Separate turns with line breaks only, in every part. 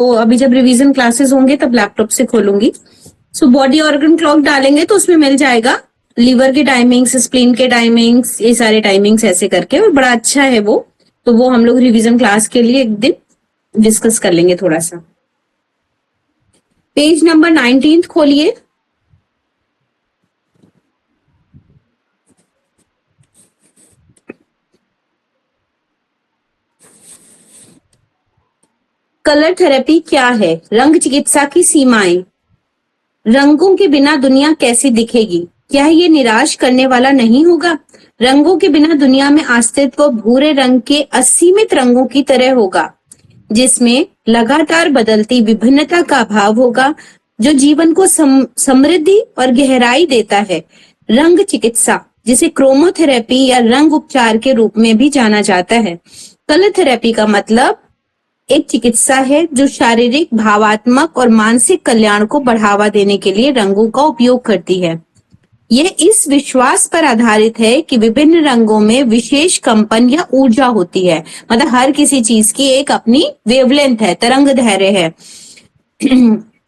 तो अभी जब रिवीजन क्लासेस होंगे तब लैपटॉप से खोलूंगी। सो बॉडी ऑर्गन क्लॉक डालेंगे तो उसमें मिल जाएगा लीवर के टाइमिंग्स, स्प्लीन के टाइमिंग्स, ये सारे टाइमिंग्स ऐसे करके, और बड़ा अच्छा है वो। तो वो हम लोग रिवीजन क्लास के लिए एक दिन डिस्कस कर लेंगे थोड़ा सा। पेज नंबर 19 खोलिए। कलर थेरेपी क्या है? रंग चिकित्सा की सीमाएं। रंगों के बिना दुनिया कैसी दिखेगी? क्या ये निराश करने वाला नहीं होगा? रंगों के बिना दुनिया में अस्तित्व भूरे रंग के असीमित रंगों की तरह होगा, जिसमें लगातार बदलती विभिन्नता का अभाव होगा, जो जीवन को समृद्धि और गहराई देता है। रंग चिकित्सा, जिसे क्रोमोथेरेपी या रंग उपचार के रूप में भी जाना जाता है। कलर थेरेपी का मतलब एक चिकित्सा है जो शारीरिक, भावात्मक और मानसिक कल्याण को बढ़ावा देने के लिए रंगों का उपयोग करती है। यह इस विश्वास पर आधारित है कि विभिन्न रंगों में विशेष कंपन या ऊर्जा होती है। मतलब हर किसी चीज की एक अपनी वेवलेंथ है, तरंग दैर्ध्य है।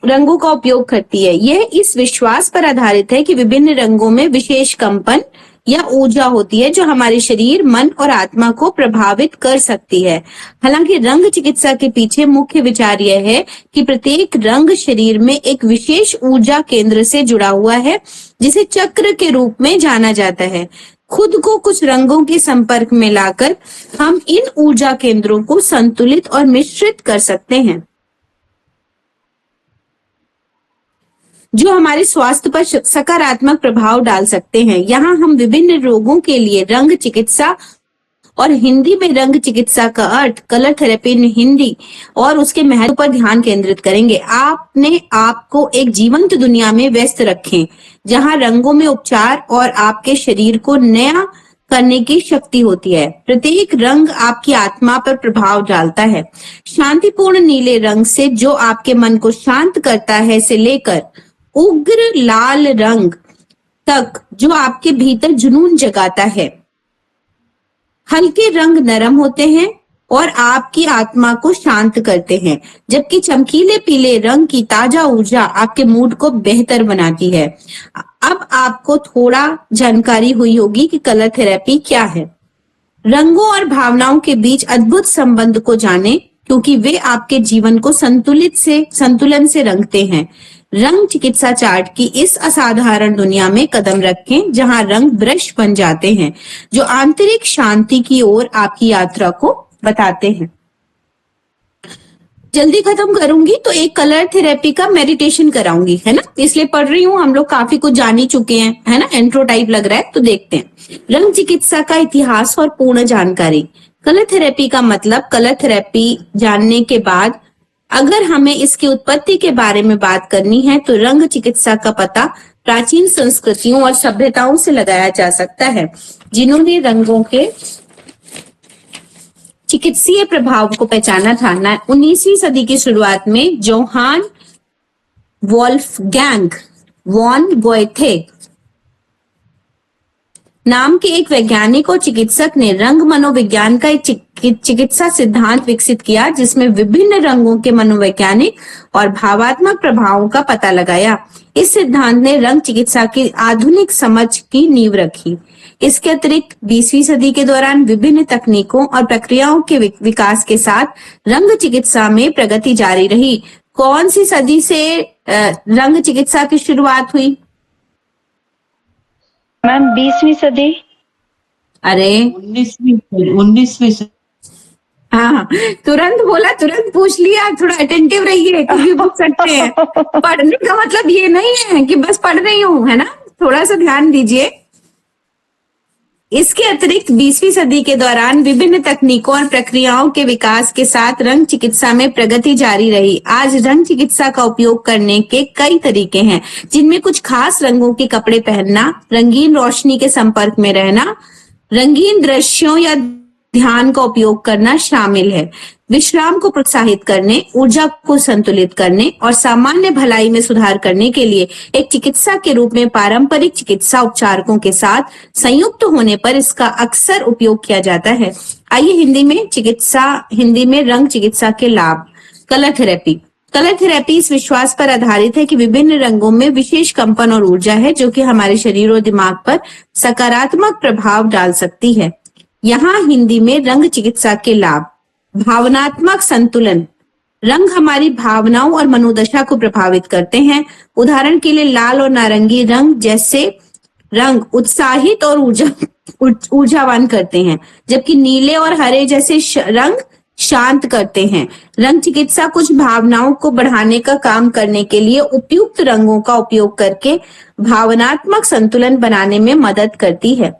रंगों का उपयोग करती है। यह इस विश्वास पर आधारित है कि विभिन्न रंगों में विशेष कंपन या ऊर्जा होती है जो हमारे शरीर, मन और आत्मा को प्रभावित कर सकती है। हालांकि रंग चिकित्सा के पीछे मुख्य विचार यह है कि प्रत्येक रंग शरीर में एक विशेष ऊर्जा केंद्र से जुड़ा हुआ है, जिसे चक्र के रूप में जाना जाता है। खुद को कुछ रंगों के संपर्क में लाकर हम इन ऊर्जा केंद्रों को संतुलित और मिश्रित कर सकते हैं, जो हमारे स्वास्थ्य पर सकारात्मक प्रभाव डाल सकते हैं। यहाँ हम विभिन्न रोगों के लिए रंग चिकित्सा और हिंदी में रंग चिकित्सा का अर्थ, कलर थेरेपी इन हिंदी, और उसके महत्व पर ध्यान केंद्रित करेंगे। आपने आपको एक जीवंत दुनिया में व्यस्त रखें, जहाँ रंगों में उपचार और आपके शरीर को नया करने की शक्ति होती है। प्रत्येक रंग आपकी आत्मा पर प्रभाव डालता है। शांतिपूर्ण नीले रंग से जो आपके मन को शांत करता है से लेकर उग्र लाल रंग तक जो आपके भीतर जुनून जगाता है। हल्के रंग नरम होते हैं और आपकी आत्मा को शांत करते हैं, जबकि चमकीले पीले रंग की ताजा ऊर्जा आपके मूड को बेहतर बनाती है। अब आपको थोड़ा जानकारी हुई होगी कि कलर थेरेपी क्या है। रंगों और भावनाओं के बीच अद्भुत संबंध को जानें, क्योंकि वे आपके जीवन को संतुलन से रंगते हैं। रंग चिकित्सा चार्ट की इस असाधारण दुनिया में कदम रखें, जहां रंग ब्रश बन जाते हैं, जो आंतरिक शांति की ओर आपकी यात्रा को बताते हैं। जल्दी खत्म करूंगी तो एक कलर थेरेपी का मेडिटेशन कराऊंगी, है ना, इसलिए पढ़ रही हूँ। हम लोग काफी कुछ जान ही चुके हैं, है ना, इंट्रो टाइप लग रहा है। तो देखते हैं रंग चिकित्सा का इतिहास और पूर्ण जानकारी। कलर थेरेपी का मतलब, कलर थेरेपी जानने के बाद अगर हमें इसकी उत्पत्ति के बारे में बात करनी है तो रंग चिकित्सा का पता प्राचीन संस्कृतियों और सभ्यताओं से लगाया जा सकता है, जिन्होंने रंगों के चिकित्सीय प्रभाव को पहचाना था। 19वीं सदी की शुरुआत में जोहान वोल्फगैंग वॉन गोएथे नाम के एक वैज्ञानिक और चिकित्सक ने रंग मनोविज्ञान का एक चिकित्सा सिद्धांत विकसित किया, जिसमें विभिन्न रंगों के मनोवैज्ञानिक और भावात्मक प्रभावों का पता लगाया। इस सिद्धांत ने रंग चिकित्सा की आधुनिक समझ की नींव रखी। इसके अतिरिक्त 20वीं सदी के दौरान विभिन्न तकनीकों और प्रक्रियाओं के विकास के साथ रंग चिकित्सा में प्रगति जारी रही। कौन सी सदी से रंग चिकित्सा की शुरुआत हुई?
मैम 20वीं सदी।
अरे
19वीं।
हाँ, तुरंत बोला, तुरंत पूछ लिया। थोड़ा अटेंटिव रहिए, कभी पूछ सकते हैं। पढ़ने का मतलब ये नहीं है कि बस पढ़ रही हूँ, है ना, थोड़ा सा ध्यान दीजिए। इसके अतिरिक्त 20वीं सदी के दौरान विभिन्न तकनीकों और प्रक्रियाओं के विकास के साथ रंग चिकित्सा में प्रगति जारी रही। आज रंग चिकित्सा का उपयोग करने के कई तरीके हैं, जिनमें कुछ खास रंगों के कपड़े पहनना, रंगीन रोशनी के संपर्क में रहना, रंगीन दृश्यों या ध्यान का उपयोग करना शामिल है। विश्राम को प्रोत्साहित करने, ऊर्जा को संतुलित करने और सामान्य भलाई में सुधार करने के लिए एक चिकित्सा के रूप में पारंपरिक चिकित्सा उपचारकों के साथ संयुक्त होने पर इसका अक्सर उपयोग किया जाता है। आइए हिंदी में रंग चिकित्सा के लाभ। Colour therapy. कलर थेरेपी इस विश्वास पर आधारित है कि विभिन्न रंगों में विशेष कंपन और ऊर्जा है जो कि हमारे शरीर और दिमाग पर सकारात्मक प्रभाव डाल सकती है। यहाँ हिंदी में रंग चिकित्सा के लाभ। भावनात्मक संतुलन। रंग हमारी भावनाओं और मनोदशा को प्रभावित करते हैं। उदाहरण के लिए लाल और नारंगी रंग जैसे रंग उत्साहित और ऊर्जावान करते हैं, जबकि नीले और हरे जैसे रंग शांत करते हैं। रंग चिकित्सा कुछ भावनाओं को बढ़ाने का काम करने के लिए उपयुक्त रंगों का उपयोग करके भावनात्मक संतुलन बनाने में मदद करती है।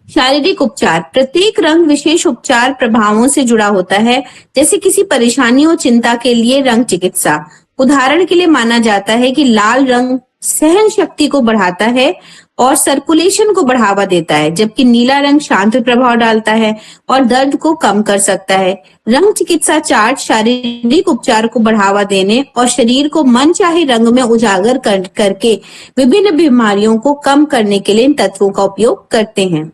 शारीरिक उपचार। प्रत्येक रंग विशेष उपचार प्रभावों से जुड़ा होता है, जैसे किसी परेशानी और चिंता के लिए रंग चिकित्सा। उदाहरण के लिए माना जाता है कि लाल रंग सहन शक्ति को बढ़ाता है और सर्कुलेशन को बढ़ावा देता है, जबकि नीला रंग शांत प्रभाव डालता है और दर्द को कम कर सकता है। रंग चिकित्सा चार्ट शारीरिक उपचार को बढ़ावा देने और शरीर को मनचाहे रंग में उजागर करके विभिन्न बीमारियों को कम करने के लिए इन तत्वों का उपयोग करते हैं।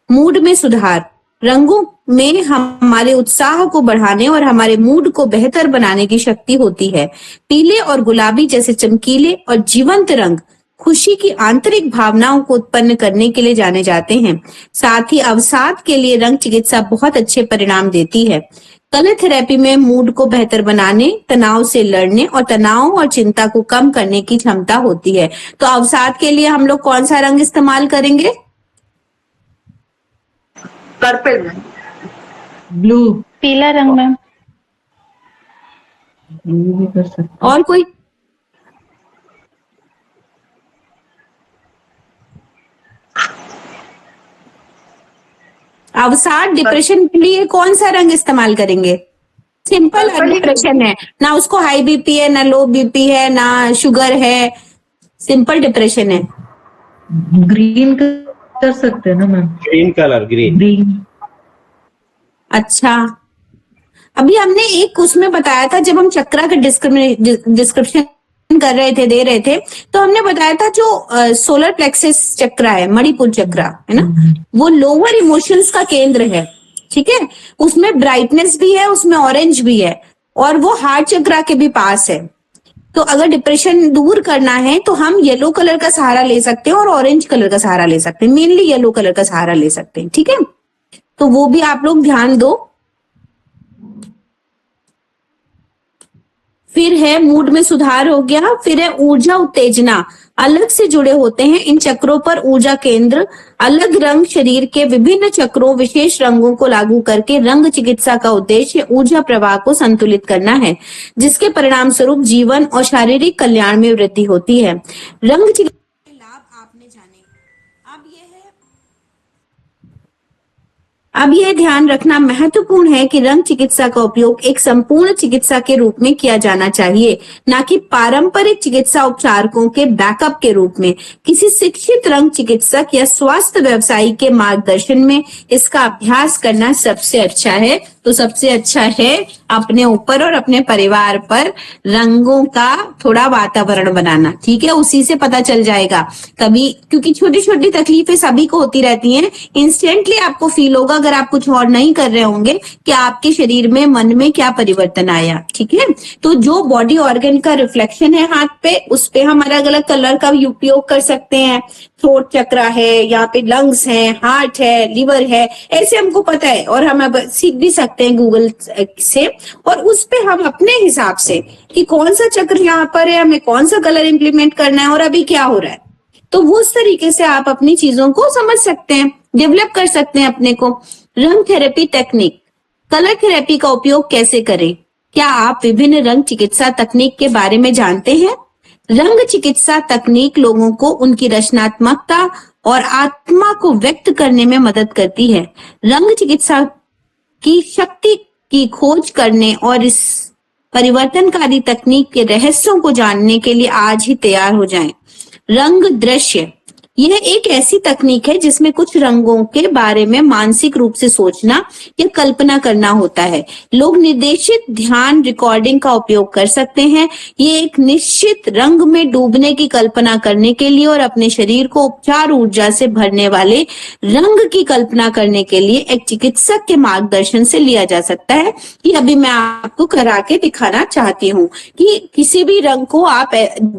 मूड में सुधार। रंगों में हमारे उत्साह को बढ़ाने और हमारे मूड को बेहतर बनाने की शक्ति होती है। पीले और गुलाबी जैसे चमकीले और जीवंत रंग खुशी की आंतरिक भावनाओं को उत्पन्न करने के लिए जाने जाते हैं। साथ ही अवसाद के लिए रंग चिकित्सा बहुत अच्छे परिणाम देती है। कलर थेरेपी में मूड को बेहतर बनाने, तनाव से लड़ने और तनाव और चिंता को कम करने की क्षमता होती है। तो अवसाद के लिए हम लोग कौन सा रंग इस्तेमाल करेंगे?
Purple ma'am.
ब्लू।
पीला रंग मैम।
ब्लू भी कर सकते।
और कोई? अवसाद डिप्रेशन के लिए कौन सा रंग इस्तेमाल करेंगे? सिंपल डिप्रेशन है ना, उसको हाई बीपी है, ना लो बीपी है, ना शुगर है, सिंपल डिप्रेशन है।
ग्रीन कर सकते हैं ना मैम?
Green colour, green.
अच्छा, अभी हमने एक उसमें बताया था जब हम चक्रा का डिस्क्रिप्शन कर रहे थे, दे रहे थे, तो हमने बताया था जो सोलर प्लेक्सस चक्रा है, मणिपुर चक्रा है ना, वो लोअर इमोशंस का केंद्र है। ठीक है, उसमें ब्राइटनेस भी है, उसमें ऑरेंज भी है और वो हार्ट चक्रा के भी पास है। तो अगर डिप्रेशन दूर करना है तो हम येलो कलर का सहारा ले सकते हैं और ऑरेंज कलर का सहारा ले सकते हैं, मेनली येलो कलर का सहारा ले सकते हैं। ठीक है, तो वो भी आप लोग ध्यान दो। फिर है मूड में सुधार हो गया। फिर है ऊर्जा उत्तेजना, अलग से जुड़े होते हैं इन चक्रों पर ऊर्जा केंद्र। अलग रंग शरीर के विभिन्न चक्रों विशेष रंगों को लागू करके रंग चिकित्सा का उद्देश्य ऊर्जा प्रवाह को संतुलित करना है, जिसके परिणाम स्वरूप जीवन और शारीरिक कल्याण में वृद्धि होती है। रंग चिकित्सा के लाभ आपने जाने। अब यह ध्यान रखना महत्वपूर्ण है कि रंग चिकित्सा का उपयोग एक संपूर्ण चिकित्सा के रूप में किया जाना चाहिए, न कि पारंपरिक चिकित्सा उपचारकों के बैकअप के रूप में। किसी शिक्षित रंग चिकित्सक या स्वास्थ्य व्यवसायी के मार्गदर्शन में इसका अभ्यास करना सबसे अच्छा है। तो सबसे अच्छा है अपने ऊपर और अपने परिवार पर रंगों का थोड़ा वातावरण बनाना। ठीक है, उसी से पता चल जाएगा कभी, क्योंकि छोटी छोटी तकलीफें सभी को होती रहती हैं। इंस्टेंटली आपको फील होगा अगर आप कुछ और नहीं कर रहे होंगे कि आपके शरीर में, मन में क्या परिवर्तन आया। ठीक है, तो जो बॉडी ऑर्गन का रिफ्लेक्शन है हाथ पे, उस पे हम अलग अलग कलर का उपयोग कर सकते हैं। थ्रोट चक्रा है, यहाँ पे लंग्स है, हार्ट है, लिवर है, ऐसे हमको पता है और हम अब सीख भी सकते हैं गूगल से, और उस पे हम अपने हिसाब से कि कौन सा चक्र यहाँ पर है, हमें कौन सा कलर इंप्लीमेंट करना है और अभी क्या हो रहा है, तो वो उस तरीके से आप अपनी चीजों को समझ सकते हैं, डेवलप कर सकते हैं अपने को। रंग थेरेपी टेक्निक। कलर थेरेपी का उपयोग कैसे करें? क्या आप विभिन्न रंग चिकित्सा तकनीक के बारे में जानते हैं? रंग चिकित्सा तकनीक लोगों को उनकी रचनात्मकता और आत्मा को व्यक्त करने में मदद करती है। रंग चिकित्सा की शक्ति की खोज करने और इस परिवर्तनकारी तकनीक के रहस्यों को जानने के लिए आज ही तैयार हो जाएं। रंग दृश्य। यह एक ऐसी तकनीक है जिसमें कुछ रंगों के बारे में मानसिक रूप से सोचना या कल्पना करना होता है। लोग निर्देशित ध्यान रिकॉर्डिंग का उपयोग कर सकते हैं। ये एक निश्चित रंग में डूबने की कल्पना करने के लिए और अपने शरीर को उपचार ऊर्जा से भरने वाले रंग की कल्पना करने के लिए एक चिकित्सक के मार्गदर्शन से लिया जा सकता है। ये अभी मैं आपको करा के दिखाना चाहती हूँ कि किसी भी रंग को आप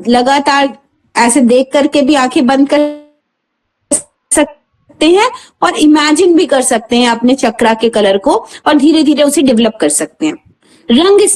लगातार ऐसे देख करके भी आंखें बंद कर सकते हैं और इमेजिन भी कर सकते हैं अपने चक्रा के कलर को और धीरे धीरे उसे डेवलप कर सकते हैं। रंग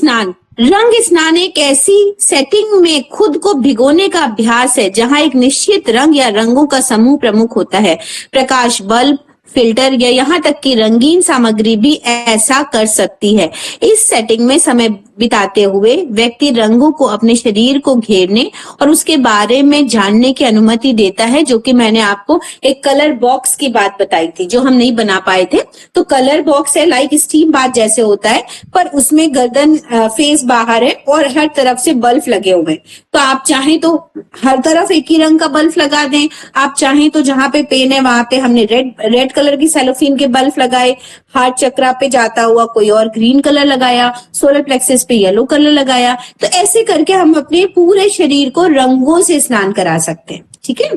स्नान एक ऐसी सेटिंग में खुद को भिगोने का अभ्यास है जहां एक निश्चित रंग या रंगों का समूह प्रमुख होता है। प्रकाश बल्ब, फिल्टर या यहाँ तक कि रंगीन सामग्री भी ऐसा कर सकती है। इस सेटिंग में समय बिताते हुए व्यक्ति रंगों को अपने शरीर को घेरने और उसके बारे में जानने की अनुमति देता है, जो कि मैंने आपको एक कलर बॉक्स की बात बताई थी जो हम नहीं बना पाए थे। तो कलर बॉक्स है लाइक स्टीम बाथ जैसे होता है, पर उसमें गर्दन फेस बाहर है और हर तरफ से बल्ब लगे हुए हैं। तो आप चाहें तो हर तरफ एक ही रंग का बल्ब लगा दें, आप चाहें तो जहां पे पेन है वहां पे हमने रेड कलर की सेलोफिन के बल्ब लगाए, हार्ट चक्रा पे जाता हुआ कोई और ग्रीन कलर लगाया, सोलर प्लेक्सस पे येलो कलर लगाया। तो ऐसे करके हम अपने पूरे शरीर को रंगों से स्नान करा सकते हैं। ठीक है,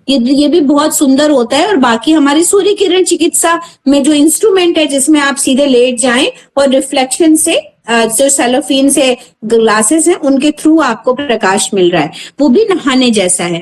ये भी बहुत सुंदर होता है। और बाकी हमारी सूर्य किरण चिकित्सा में जो इंस्ट्रूमेंट है जिसमें आप सीधे लेट जाएं और रिफ्लेक्शन से जो सेलोफिन से ग्लासेस हैं उनके थ्रू आपको प्रकाश मिल रहा है, वो भी नहाने जैसा है।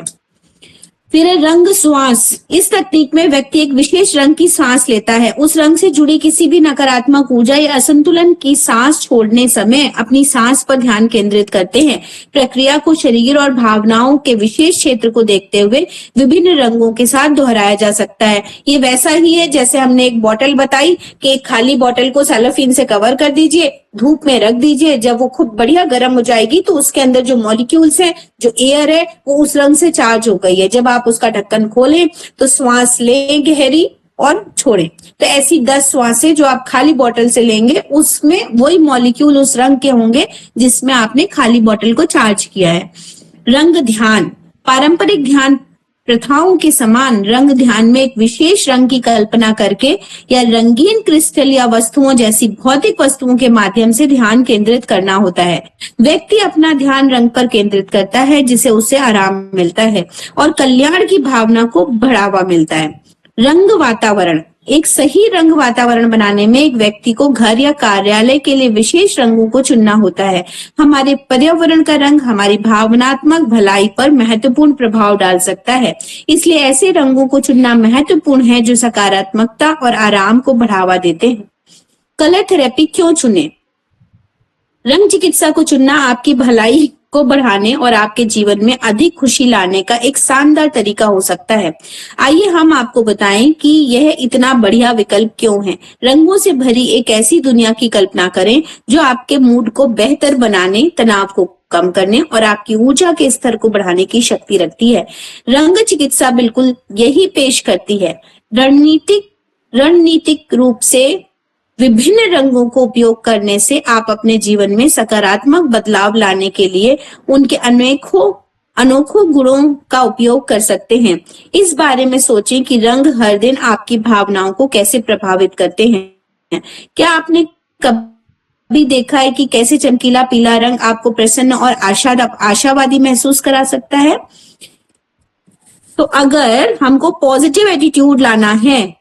फिर है रंग श्वास। इस तकनीक में व्यक्ति एक विशेष रंग की सांस लेता है। उस रंग से जुड़ी किसी भी नकारात्मक ऊर्जा या असंतुलन की सांस छोड़ने समय अपनी सांस पर ध्यान केंद्रित करते हैं। प्रक्रिया को शरीर और भावनाओं के विशेष क्षेत्र को देखते हुए विभिन्न रंगों के साथ दोहराया जा सकता है। ये वैसा ही है जैसे हमने एक बोतल बताई कि एक खाली बोतल को सेलोफिन से कवर कर दीजिए, धूप में रख दीजिए, जब वो खूब बढ़िया गर्म हो जाएगी तो उसके अंदर जो मॉलिक्यूल्स हैं, जो एयर है, वो उस रंग से चार्ज हो गई है। जब आप उसका ढक्कन खोलें तो श्वास लें गहरी और छोड़ें। तो ऐसी 10 श्वासें जो आप खाली बोतल से लेंगे उसमें वही मॉलिक्यूल उस रंग के होंगे जिसमें आपने खाली बोतल को चार्ज किया है। रंग ध्यान। पारंपरिक ध्यान प्रथाओं के समान रंग ध्यान में एक विशेष रंग की कल्पना करके या रंगीन क्रिस्टल या वस्तुओं जैसी भौतिक वस्तुओं के माध्यम से ध्यान केंद्रित करना होता है। व्यक्ति अपना ध्यान रंग पर केंद्रित करता है जिससे उसे आराम मिलता है और कल्याण की भावना को बढ़ावा मिलता है। रंग वातावरण। एक सही रंग वातावरण बनाने में एक व्यक्ति को घर या कार्यालय के लिए विशेष रंगों को चुनना होता है। हमारे पर्यावरण का रंग हमारी भावनात्मक भलाई पर महत्वपूर्ण प्रभाव डाल सकता है, इसलिए ऐसे रंगों को चुनना महत्वपूर्ण है जो सकारात्मकता और आराम को बढ़ावा देते हैं। कलर थेरेपी क्यों चुने? रंग चिकित्सा को चुनना आपकी भलाई को बढ़ाने और आपके जीवन में अधिक खुशी लाने का एक शानदार तरीका हो सकता है। आइए हम आपको बताएं कि यह इतना बढ़िया विकल्प क्यों है। रंगों से भरी एक ऐसी दुनिया की कल्पना करें जो आपके मूड को बेहतर बनाने, तनाव को कम करने और आपकी ऊर्जा के स्तर को बढ़ाने की शक्ति रखती है। रंग चिकित्सा बिल्कुल यही पेश करती है। रणनीतिक रूप से विभिन्न रंगों को उपयोग करने से आप अपने जीवन में सकारात्मक बदलाव लाने के लिए उनके अनोखों गुणों का उपयोग कर सकते हैं। इस बारे में सोचें कि रंग हर दिन आपकी भावनाओं को कैसे प्रभावित करते हैं। क्या आपने कभी देखा है कि कैसे चमकीला पीला रंग आपको प्रसन्न और आशावादी महसूस करा सकता है? तो अगर हमको पॉजिटिव एटीट्यूड लाना है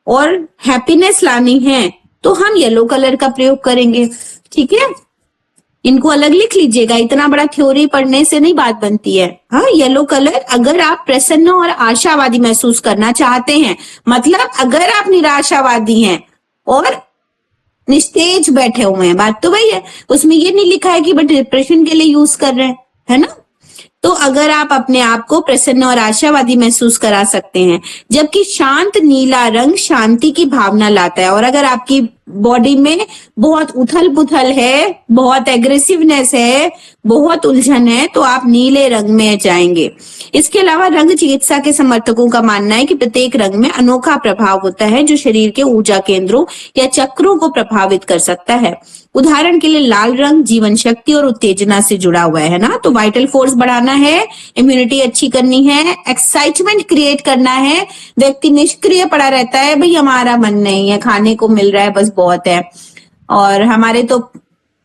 और हैप्पीनेस लानी है तो हम येलो कलर का प्रयोग करेंगे। ठीक है, इनको अलग लिख लीजिएगा, इतना बड़ा थ्योरी पढ़ने से नहीं बात बनती है। हाँ, येलो कलर अगर आप प्रसन्न और आशावादी महसूस करना चाहते हैं, मतलब अगर आप निराशावादी हैं और निस्तेज बैठे हुए हैं, बात तो वही है। उसमें ये नहीं लिखा है कि बट डिप्रेशन के लिए यूज कर रहे हैं, है ना। तो अगर आप अपने आप को प्रसन्न और आशावादी महसूस करा सकते हैं, जबकि शांत नीला रंग शांति की भावना लाता है। और अगर आपकी बॉडी में बहुत उथल पुथल है, बहुत एग्रेसिवनेस है, बहुत उलझन है, तो आप नीले रंग में जाएंगे। इसके अलावा रंग चिकित्सा के समर्थकों का मानना है कि प्रत्येक रंग में अनोखा प्रभाव होता है जो शरीर के ऊर्जा केंद्रों या चक्रों को प्रभावित कर सकता है। उदाहरण के लिए लाल रंग जीवन शक्ति और उत्तेजना से जुड़ा हुआ है ना, तो वाइटल फोर्स बढ़ाना है, इम्यूनिटी अच्छी करनी है, एक्साइटमेंट क्रिएट करना है। व्यक्ति निष्क्रिय पड़ा रहता है, भाई हमारा मन नहीं है, खाने को मिल रहा है बस बहुत है, और हमारे तो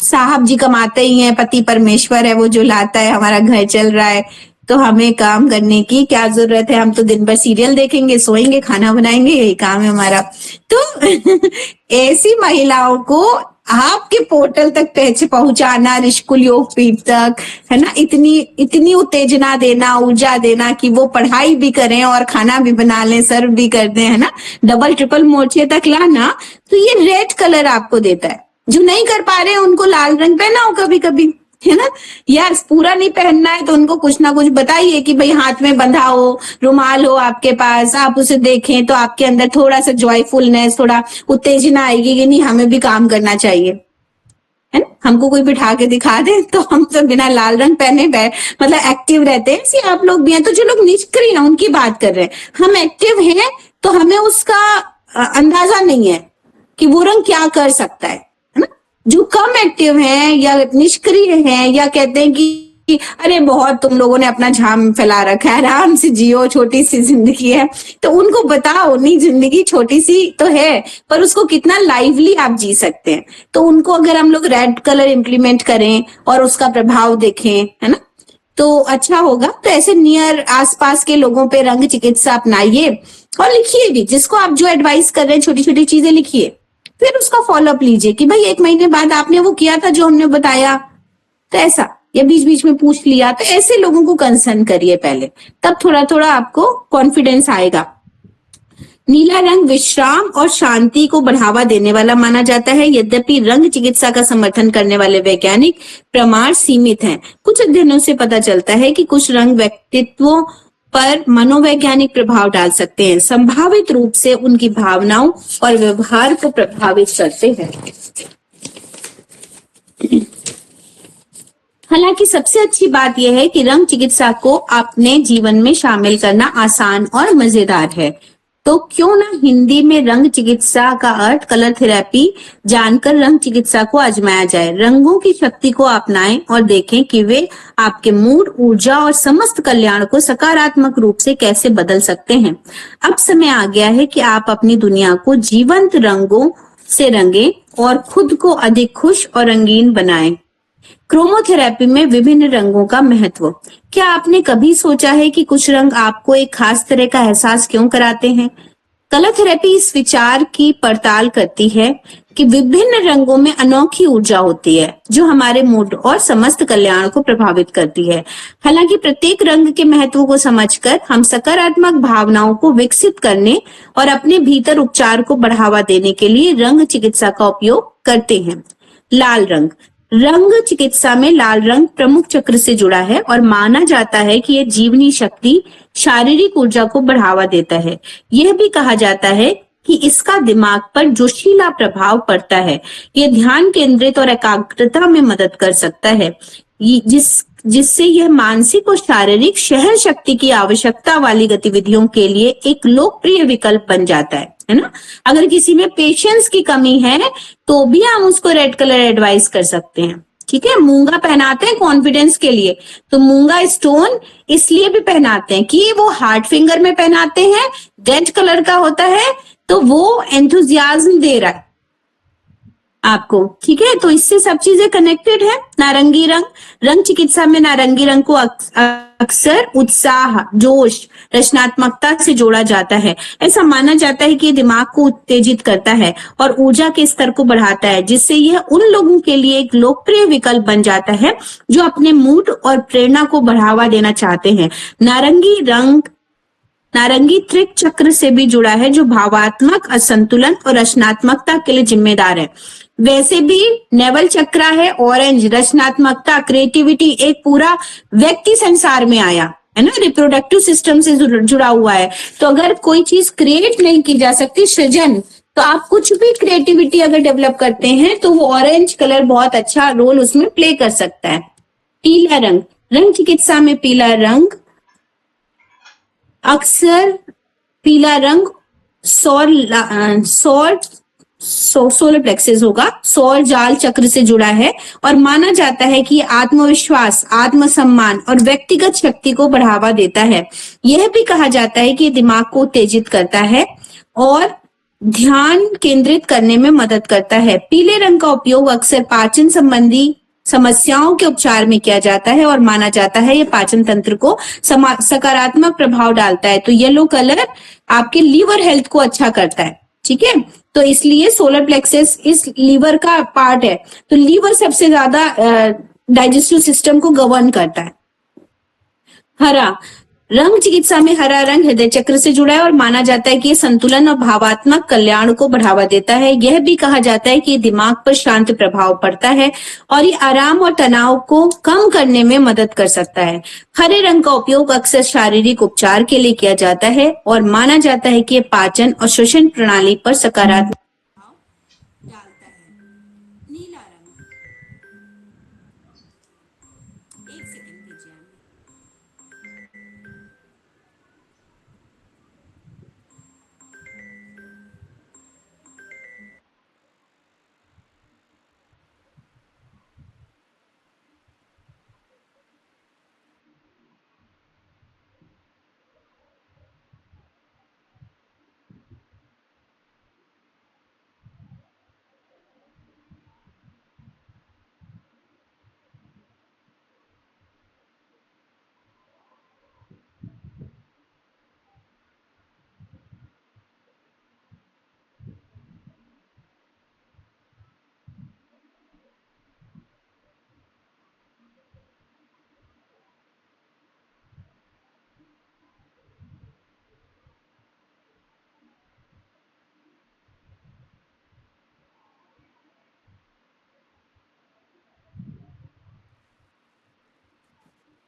साहब जी कमाते ही हैं, पति परमेश्वर है वो जो लाता है, हमारा घर चल रहा है, तो हमें काम करने की क्या जरूरत है, हम तो दिन भर सीरियल देखेंगे, सोएंगे, खाना बनाएंगे, यही काम है हमारा। तो ऐसी महिलाओं को आपके पोर्टल तक पहुंचाना, ऋषिकुल योग पीठ तक, है ना, इतनी उत्तेजना देना, ऊर्जा देना कि वो पढ़ाई भी करें और खाना भी बना लें, सर्व भी कर दें, है ना, डबल ट्रिपल मोर्चे तक लाना, तो ये रेड कलर आपको देता है। जो नहीं कर पा रहे हैं उनको लाल रंग पहनाओ कभी कभी, है ना, या पूरा नहीं पहनना है तो उनको कुछ ना कुछ बताइए कि भाई हाथ में बंधा हो, रुमाल हो आपके पास, आप उसे देखें तो आपके अंदर थोड़ा सा जॉयफुलनेस, थोड़ा उत्तेजना आएगी कि नहीं हमें भी काम करना चाहिए, है ना। हमको कोई बिठा के दिखा दे तो हम तो बिना लाल रंग पहने मतलब एक्टिव रहते हैं, ऐसे आप लोग भी हैं। तो जो लोग निष्क्रिय हैं उनकी बात कर रहे हैं, हम एक्टिव हैं तो हमें उसका अंदाजा नहीं है कि वो रंग क्या कर सकता है ना। जो कम एक्टिव हैं या निष्क्रिय हैं या कहते हैं कि अरे बहुत तुम लोगों ने अपना झाम फैला रखा है, आराम से जियो, छोटी सी जिंदगी है, तो उनको बताओ नहीं जिंदगी छोटी सी तो है पर उसको कितना लाइवली आप जी सकते हैं। तो उनको अगर हम लोग रेड कलर इंप्लीमेंट करें और उसका प्रभाव देखें, है ना, तो अच्छा होगा। तो ऐसे नियर आसपास के लोगों पे रंग चिकित्सा अपनाइए और लिखिए भी, जिसको आप जो एडवाइस कर रहे हैं छोटी छोटी चीजें लिखिए, फिर उसका फॉलोअप लीजिए कि भाई 1 महीने बाद आपने वो किया था जो हमने बताया, तो ऐसा, या बीच बीच में पूछ लिया, तो ऐसे लोगों को कंसर्न करिए पहले, तब थोड़ा थोड़ा आपको कॉन्फिडेंस आएगा। नीला रंग विश्राम और शांति को बढ़ावा देने वाला माना जाता है, यद्यपि रंग चिकित्सा का समर्थन करने वाले वैज्ञानिक प्रमाण सीमित हैं। कुछ अध्ययनों से पता चलता है कि कुछ रंग व्यक्तित्वों पर मनोवैज्ञानिक प्रभाव डाल सकते हैं, संभावित रूप से उनकी भावनाओं और व्यवहार को प्रभावित करते हैं। हालांकि सबसे अच्छी बात यह है कि रंग चिकित्सा को अपने जीवन में शामिल करना आसान और मजेदार है। तो क्यों ना हिंदी में रंग चिकित्सा का अर्थ कलर थेरेपी जानकर रंग चिकित्सा को आजमाया जाए। रंगों की शक्ति को अपनाएं और देखें कि वे आपके मूड, ऊर्जा और समस्त कल्याण को सकारात्मक रूप से कैसे बदल सकते हैं। अब समय आ गया है कि आप अपनी दुनिया को जीवंत रंगों से रंगें और खुद को अधिक खुश और रंगीन बनाएं। क्रोमोथेरेपी में विभिन्न रंगों का महत्व। क्या आपने कभी सोचा है कि कुछ रंग आपको एक खास तरह का एहसास क्यों कराते हैं? कलर थेरेपी इस विचार की पड़ताल करती है कि विभिन्न रंगों में अनोखी ऊर्जा होती है जो हमारे मूड और समस्त कल्याण को प्रभावित करती है। हालांकि प्रत्येक रंग के महत्व को समझकर हम सकारात्मक भावनाओं को विकसित करने और अपने भीतर उपचार को बढ़ावा देने के लिए रंग चिकित्सा का उपयोग करते हैं। लाल रंग। रंग चिकित्सा में लाल रंग प्रमुख चक्र से जुड़ा है और माना जाता है कि यह जीवनी शक्ति, शारीरिक ऊर्जा को बढ़ावा देता है। यह भी कहा जाता है कि इसका दिमाग पर जोशीला प्रभाव पड़ता है। यह ध्यान केंद्रित और एकाग्रता में मदद कर सकता है, जिससे यह मानसिक और शारीरिक सहन शक्ति की आवश्यकता वाली गतिविधियों के लिए एक लोकप्रिय विकल्प बन जाता है ना। अगर किसी में पेशेंस की कमी है तो भी हम उसको रेड कलर एडवाइस कर सकते हैं। ठीक है, मूंगा पहनाते हैं कॉन्फिडेंस के लिए, तो मूंगा स्टोन इसलिए भी पहनाते हैं कि वो हार्ड फिंगर में पहनाते हैं, रेड कलर का होता है, तो वो एंथुजियाज्म दे रहा है आपको। ठीक है, तो इससे सब चीजें कनेक्टेड है। नारंगी रंग। रंग चिकित्सा में नारंगी रंग को अक्सर उत्साह, जोश, रचनात्मकता से जोड़ा जाता है। ऐसा माना जाता है कि दिमाग को उत्तेजित करता है और ऊर्जा के स्तर को बढ़ाता है, जिससे यह उन लोगों के लिए एक लोकप्रिय विकल्प बन जाता है जो अपने मूड और प्रेरणा को बढ़ावा देना चाहते हैं। नारंगी रंग नारंगी त्रिक चक्र से भी जुड़ा है, जो भावात्मक असंतुलन और रचनात्मकता के लिए जिम्मेदार है। वैसे भी नेवल चक्र है ऑरेंज, रचनात्मकता, क्रिएटिविटी, एक पूरा व्यक्ति संसार में आया है ना, रिप्रोडक्टिव सिस्टम से जुड़ा हुआ है। तो अगर कोई चीज क्रिएट नहीं की जा सकती, सृजन, तो आप कुछ भी क्रिएटिविटी अगर डेवलप करते हैं तो वो ऑरेंज कलर बहुत अच्छा रोल उसमें प्ले कर सकता है। पीला रंग, रंग चिकित्सा में पीला रंग अक्सर पीला रंग सोलर प्लेक्सस होगा, सौर जाल चक्र से जुड़ा है और माना जाता है कि आत्मविश्वास, आत्मसम्मान और व्यक्तिगत शक्ति को बढ़ावा देता है। यह भी कहा जाता है कि दिमाग को उत्तेजित करता है और ध्यान केंद्रित करने में मदद करता है। पीले रंग का उपयोग अक्सर पाचन संबंधी समस्याओं के उपचार में किया जाता है और माना जाता है ये पाचन तंत्र को सकारात्मक प्रभाव डालता है। तो येलो कलर आपके लीवर हेल्थ को अच्छा करता है, ठीक है। तो इसलिए सोलर प्लेक्सस इस लीवर का पार्ट है, तो लीवर सबसे ज्यादा डाइजेस्टिव सिस्टम को गवर्न करता है। हरा रंग चिकित्सा में हरा रंग हृदय चक्र से जुड़ा है और माना जाता है कि ये संतुलन और भावात्मक कल्याण को बढ़ावा देता है। यह भी कहा जाता है कि दिमाग पर शांत प्रभाव पड़ता है और ये आराम और तनाव को कम करने में मदद कर सकता है। हरे रंग का उपयोग अक्सर शारीरिक उपचार के लिए किया जाता है और माना जाता है कि ये पाचन और श्वसन प्रणाली पर सकारात्मक प्रभाव डालता है। नीला रंग, एक सेकंड दीजिए।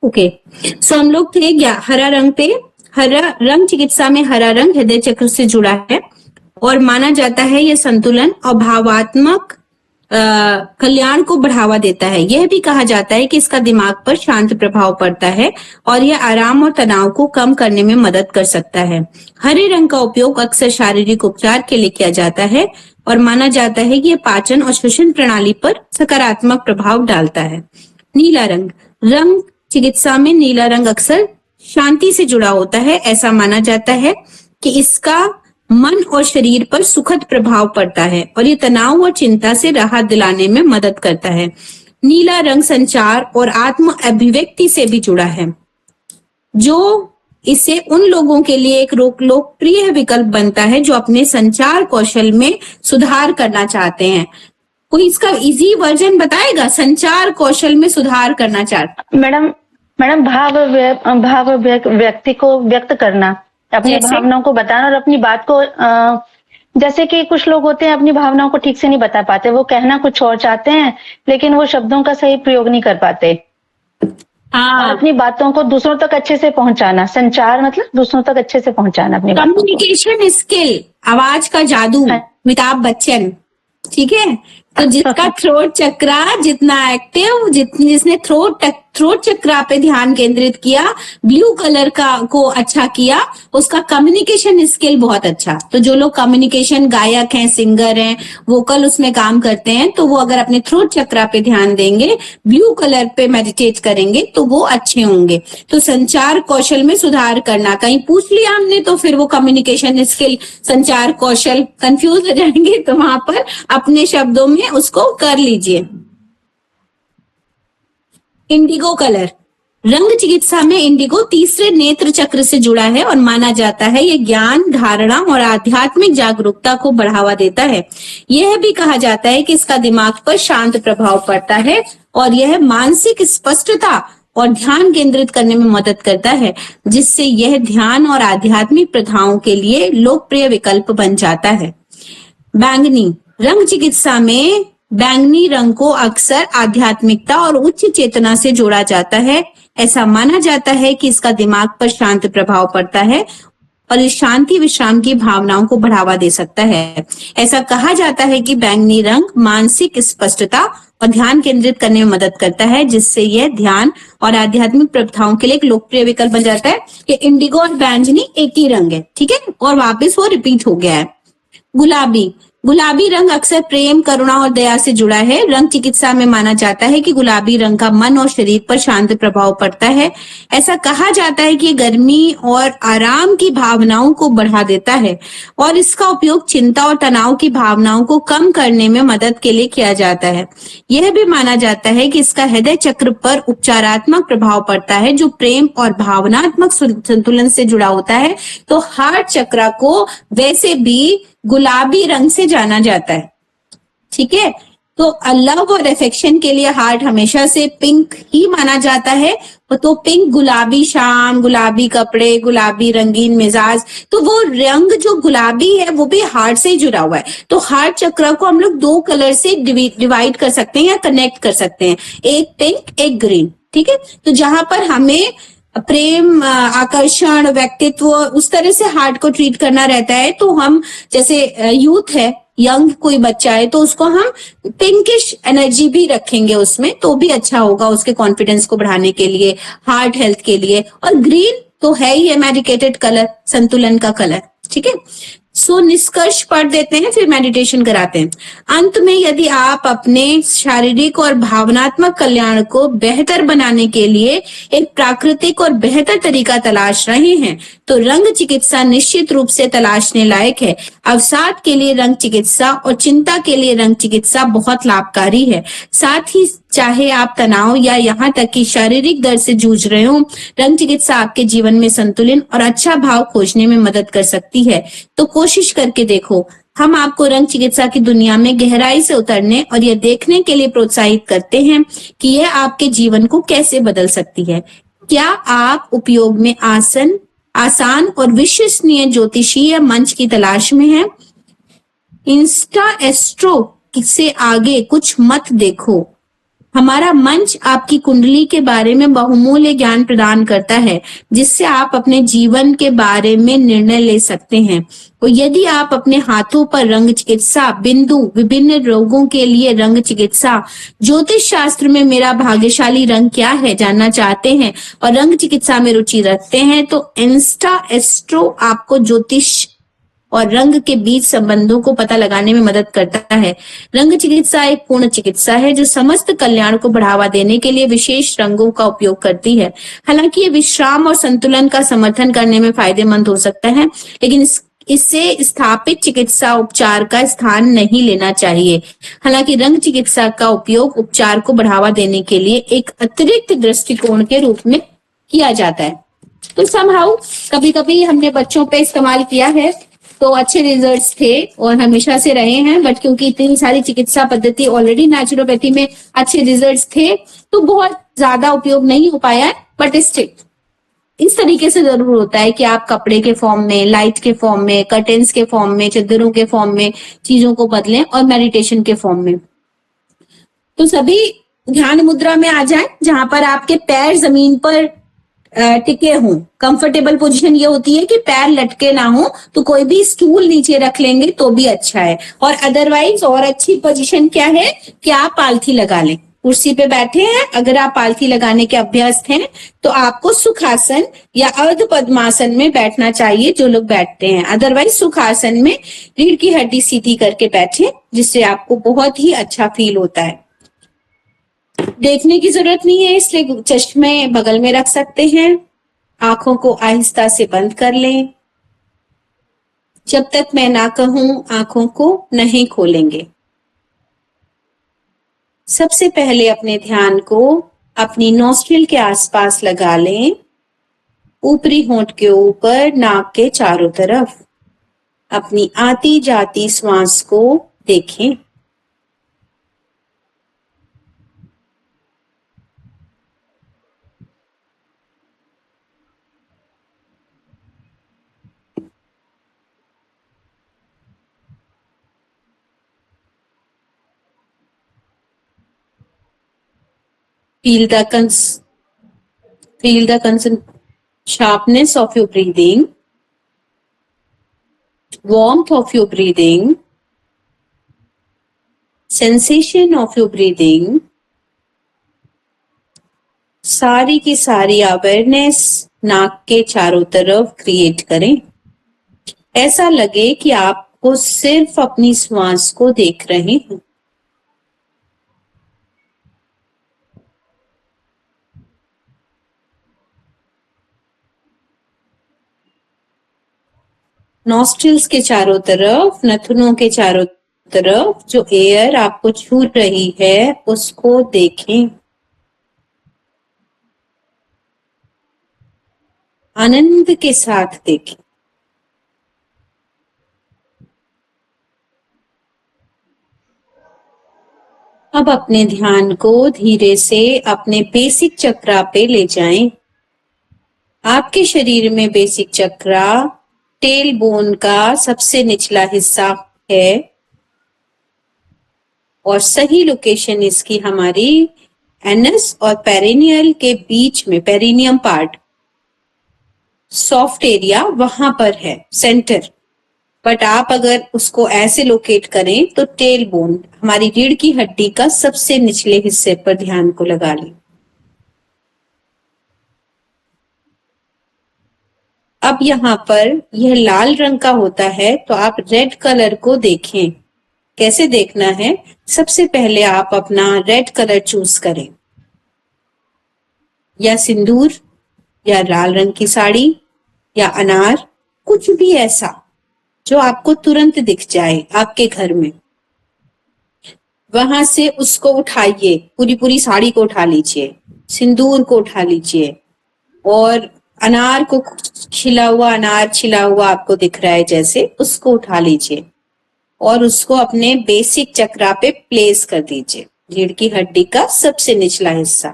ओके, सो हम लोग थे हरा रंग पे। हरा रंग चिकित्सा में हरा रंग हृदय चक्र से जुड़ा है और माना जाता है यह संतुलन और भावात्मक कल्याण को बढ़ावा देता है। यह भी कहा जाता है कि इसका दिमाग पर शांत प्रभाव पड़ता है और यह आराम और तनाव को कम करने में मदद कर सकता है। हरे रंग का उपयोग अक्सर शारीरिक उपचार के लिए किया जाता है और माना जाता है कि यह पाचन और श्वसन प्रणाली पर सकारात्मक प्रभाव डालता है। नीला रंग, रंग चिकित्सा में नीला रंग अक्सर शांति से जुड़ा होता है। ऐसा माना जाता है कि इसका मन और शरीर पर सुखद प्रभाव पड़ता है और ये तनाव और चिंता से राहत दिलाने में मदद करता है। नीला रंग संचार और आत्म अभिव्यक्ति से भी जुड़ा है, जो इससे उन लोगों के लिए एक लोकप्रिय विकल्प बनता है जो अपने संचार कौशल में सुधार करना चाहते हैं। कोई इसका इजी वर्जन बताएगा? संचार कौशल में सुधार करना चाहते।
मैडम भाव व्यक्ति को व्यक्त करना, अपनी भावनाओं को बताना और अपनी बात को जैसे कि कुछ लोग होते हैं अपनी भावनाओं को ठीक से नहीं बता पाते, वो कहना कुछ और चाहते हैं लेकिन वो शब्दों का सही प्रयोग नहीं कर पाते। और अपनी बातों को दूसरों तक अच्छे से पहुंचाना, संचार मतलब दूसरों तक अच्छे से पहुंचाना अपनी
कम्युनिकेशन स्किल, आवाज का जादू, अमिताभ बच्चन, ठीक है। तो जिसका थ्रोट चक्रा जितना एक्टिव, जिसने थ्रोट चक्रा पे ध्यान केंद्रित किया, ब्लू कलर को अच्छा किया, उसका कम्युनिकेशन स्किल बहुत अच्छा। तो जो लोग कम्युनिकेशन गायक हैं, सिंगर हैं, वोकल उसमें काम करते हैं, तो वो अगर अपने थ्रोट चक्रा पे ध्यान देंगे, ब्लू कलर पे मेडिटेट करेंगे तो वो अच्छे होंगे। तो संचार कौशल में सुधार करना, कहीं पूछ लिया हमने तो फिर वो कम्युनिकेशन स्किल, संचार कौशल कंफ्यूज हो जाएंगे, तो वहां पर अपने शब्दों में उसको कर लीजिए। इंडिगो कलर, रंग चिकित्सा में इंडिगो तीसरे नेत्र चक्र से जुड़ा है और माना जाता है ये ज्ञान, धारणा और आध्यात्मिक जागरूकता को बढ़ावा देता है। यह भी कहा जाता है कि इसका दिमाग पर शांत प्रभाव पड़ता है और यह मानसिक स्पष्टता और ध्यान केंद्रित करने में मदद करता है, जिससे यह ध्यान और आध्यात्मिक प्रथाओं के लिए लोकप्रिय विकल्प बन जाता है। बैंगनी, रंग चिकित्सा में बैंगनी रंग को अक्सर आध्यात्मिकता और उच्च चेतना से जोड़ा जाता है। ऐसा माना जाता है कि इसका दिमाग पर शांत प्रभाव पड़ता है और इस शांति विश्राम की भावनाओं को बढ़ावा दे सकता है। ऐसा कहा जाता है कि बैंगनी रंग मानसिक स्पष्टता और ध्यान केंद्रित करने में मदद करता है, जिससे यह ध्यान और आध्यात्मिक प्रथाओं के लिए एक लोकप्रिय विकल्प बन जाता है। कि इंडिगो और बैंगनी एक ही रंग है, ठीक है, और वापस वो रिपीट हो गया है। गुलाबी, गुलाबी रंग अक्सर प्रेम, करुणा और दया से जुड़ा है। रंग चिकित्सा में माना जाता है कि गुलाबी रंग का मन और शरीर पर शांत प्रभाव पड़ता है। ऐसा कहा जाता है कि गर्मी और आराम की भावनाओं को बढ़ा देता है और इसका उपयोग चिंता और तनाव की भावनाओं को कम करने में मदद के लिए किया जाता है। यह भी माना जाता है कि इसका हृदय चक्र पर उपचारात्मक प्रभाव पड़ता है, जो प्रेम और भावनात्मक संतुलन से जुड़ा होता है। तो हार्ट चक्र को वैसे भी गुलाबी रंग से जाना जाता है, ठीक है। तो लव और अफेक्शन के लिए हार्ट हमेशा से पिंक ही माना जाता है। तो पिंक, गुलाबी शाम, गुलाबी कपड़े, गुलाबी रंगीन मिजाज, तो वो रंग जो गुलाबी है वो भी हार्ट से जुड़ा हुआ है। तो हार्ट चक्र को हम लोग दो कलर से डिवाइड कर सकते हैं या कनेक्ट कर सकते हैं, एक पिंक एक ग्रीन, ठीक है। तो जहां पर हमें प्रेम, आकर्षण, व्यक्तित्व, उस तरह से हार्ट को ट्रीट करना रहता है, तो हम जैसे यूथ है, यंग कोई बच्चा है, तो उसको हम पिंकिश एनर्जी भी रखेंगे उसमें, तो भी अच्छा होगा उसके कॉन्फिडेंस को बढ़ाने के लिए, हार्ट हेल्थ के लिए। और ग्रीन तो है ही एमेरिकेटेड कलर, संतुलन का कलर, ठीक है। सो निष्कर्ष पढ़ देते हैं, फिर मेडिटेशन कराते हैं। अंत में, यदि आप अपने शारीरिक और भावनात्मक कल्याण को बेहतर बनाने के लिए एक प्राकृतिक और बेहतर तरीका तलाश रहे हैं, तो रंग चिकित्सा निश्चित रूप से तलाशने लायक है। अवसाद के लिए रंग चिकित्सा और चिंता के लिए रंग चिकित्सा बहुत लाभकारी है। साथ ही चाहे आप तनाव या यहाँ तक कि शारीरिक दर्द से जूझ रहे हो, रंग चिकित्सा आपके जीवन में संतुलन और अच्छा भाव खोजने में मदद कर सकती है। तो कोशिश करके देखो। हम आपको रंग चिकित्सा की दुनिया में गहराई से उतरने और यह देखने के लिए प्रोत्साहित करते हैं कि यह आपके जीवन को कैसे बदल सकती है। क्या आप उपयोग में आसान और विश्वसनीय ज्योतिषीय मंच की तलाश में हैं? इंस्टा एस्ट्रो से आगे कुछ मत देखो। हमारा मंच आपकी कुंडली के बारे में बहुमूल्य ज्ञान प्रदान करता है, जिससे आप अपने जीवन के बारे में निर्णय ले सकते हैं। और यदि आप अपने हाथों पर रंग चिकित्सा, बिंदु, विभिन्न रोगों के लिए रंग चिकित्सा, ज्योतिष शास्त्र में मेरा भाग्यशाली रंग क्या है जानना चाहते हैं और रंग चिकित्सा में रुचि रखते हैं, तो इंस्टा एस्ट्रो आपको ज्योतिष और रंग के बीच संबंधों को पता लगाने में मदद करता है। रंग चिकित्सा एक पूर्ण चिकित्सा है जो समस्त कल्याण को बढ़ावा देने के लिए विशेष रंगों का उपयोग करती है। हालांकि ये विश्राम और संतुलन का समर्थन करने में फायदेमंद हो सकता है, लेकिन इससे स्थापित चिकित्सा उपचार का स्थान नहीं लेना चाहिए। हालांकि रंग चिकित्सा का उपयोग उपचार को बढ़ावा देने के लिए एक अतिरिक्त दृष्टिकोण के रूप में किया जाता है। तो समहाउ कभी कभी हमने बच्चों पे इस्तेमाल किया है तो अच्छे रिजल्ट्स थे और हमेशा से रहे हैं, बट क्योंकि इतनी सारी चिकित्सा पद्धति ऑलरेडी नेचुरोपैथी में अच्छे रिजल्ट्स थे, तो बहुत ज्यादा उपयोग नहीं हो पाया है। बट स्टिल इस तरीके से जरूर होता है कि आप कपड़े के फॉर्म में, लाइट के फॉर्म में, कर्टेन्स के फॉर्म में, चादरों के फॉर्म में चीजों को बदलें और मेडिटेशन के फॉर्म में। तो सभी ध्यान मुद्रा में आ जाएं, जहां पर आपके पैर जमीन पर टिके हों। कंफर्टेबल पोजीशन ये होती है कि पैर लटके ना हो, तो कोई भी स्टूल नीचे रख लेंगे तो भी अच्छा है। और अदरवाइज और अच्छी पोजीशन क्या है कि आप पालथी लगा लें। कुर्सी पे बैठे हैं, अगर आप पालथी लगाने के अभ्यस्त हैं तो आपको सुखासन या अर्ध पद्मासन में बैठना चाहिए, जो लोग बैठते हैं। अदरवाइज सुखासन में रीढ़ की हड्डी सीधी करके बैठे, जिससे आपको बहुत ही अच्छा फील होता है। देखने की जरूरत नहीं है, इसलिए चश्मे बगल में रख सकते हैं। आंखों को आहिस्ता से बंद कर लें। जब तक मैं ना कहूं आंखों को नहीं खोलेंगे। सबसे पहले अपने ध्यान को अपनी नॉस्ट्रिल के आसपास लगा लें, ऊपरी होंठ के ऊपर, नाक के चारों तरफ। अपनी आती जाती श्वास को देखें। Feel the sharpness of your breathing. warmth of your breathing, sensation of your breathing, सारी की सारी अवेयरनेस नाक के चारों तरफ क्रिएट करें। ऐसा लगे कि आपको सिर्फ अपनी श्वास को देख रहे हैं। नॉस्ट्रिल्स के चारों तरफ, नथुनों के चारों तरफ जो एयर आपको छू रही है उसको देखें। आनंद के साथ देखें। अब अपने ध्यान को धीरे से अपने बेसिक चक्रा पे ले जाएं। आपके शरीर में बेसिक चक्रा टेल बोन का सबसे निचला हिस्सा है और सही लोकेशन इसकी हमारी एनस और पेरिनियल के बीच में, पेरिनियम पार्ट, सॉफ्ट एरिया वहां पर है, सेंटर। बट आप अगर उसको ऐसे लोकेट करें तो टेल बोन, हमारी रीढ़ की हड्डी का सबसे निचले हिस्से पर ध्यान को लगा लें। अब यहाँ पर यह लाल रंग का होता है तो आप रेड कलर को देखें। कैसे देखना है? सबसे पहले आप अपना रेड कलर चूज करें, या सिंदूर, या लाल रंग की साड़ी, या अनार, कुछ भी ऐसा जो आपको तुरंत दिख जाए आपके घर में। वहां से उसको उठाइए, पूरी पूरी साड़ी को उठा लीजिए, सिंदूर को उठा लीजिए, और अनार को, खिला हुआ अनार छिला हुआ आपको दिख रहा है जैसे, उसको उठा लीजिए और उसको अपने बेसिक चक्रा पे प्लेस कर दीजिए, रीढ़ की हड्डी का सबसे निचला हिस्सा।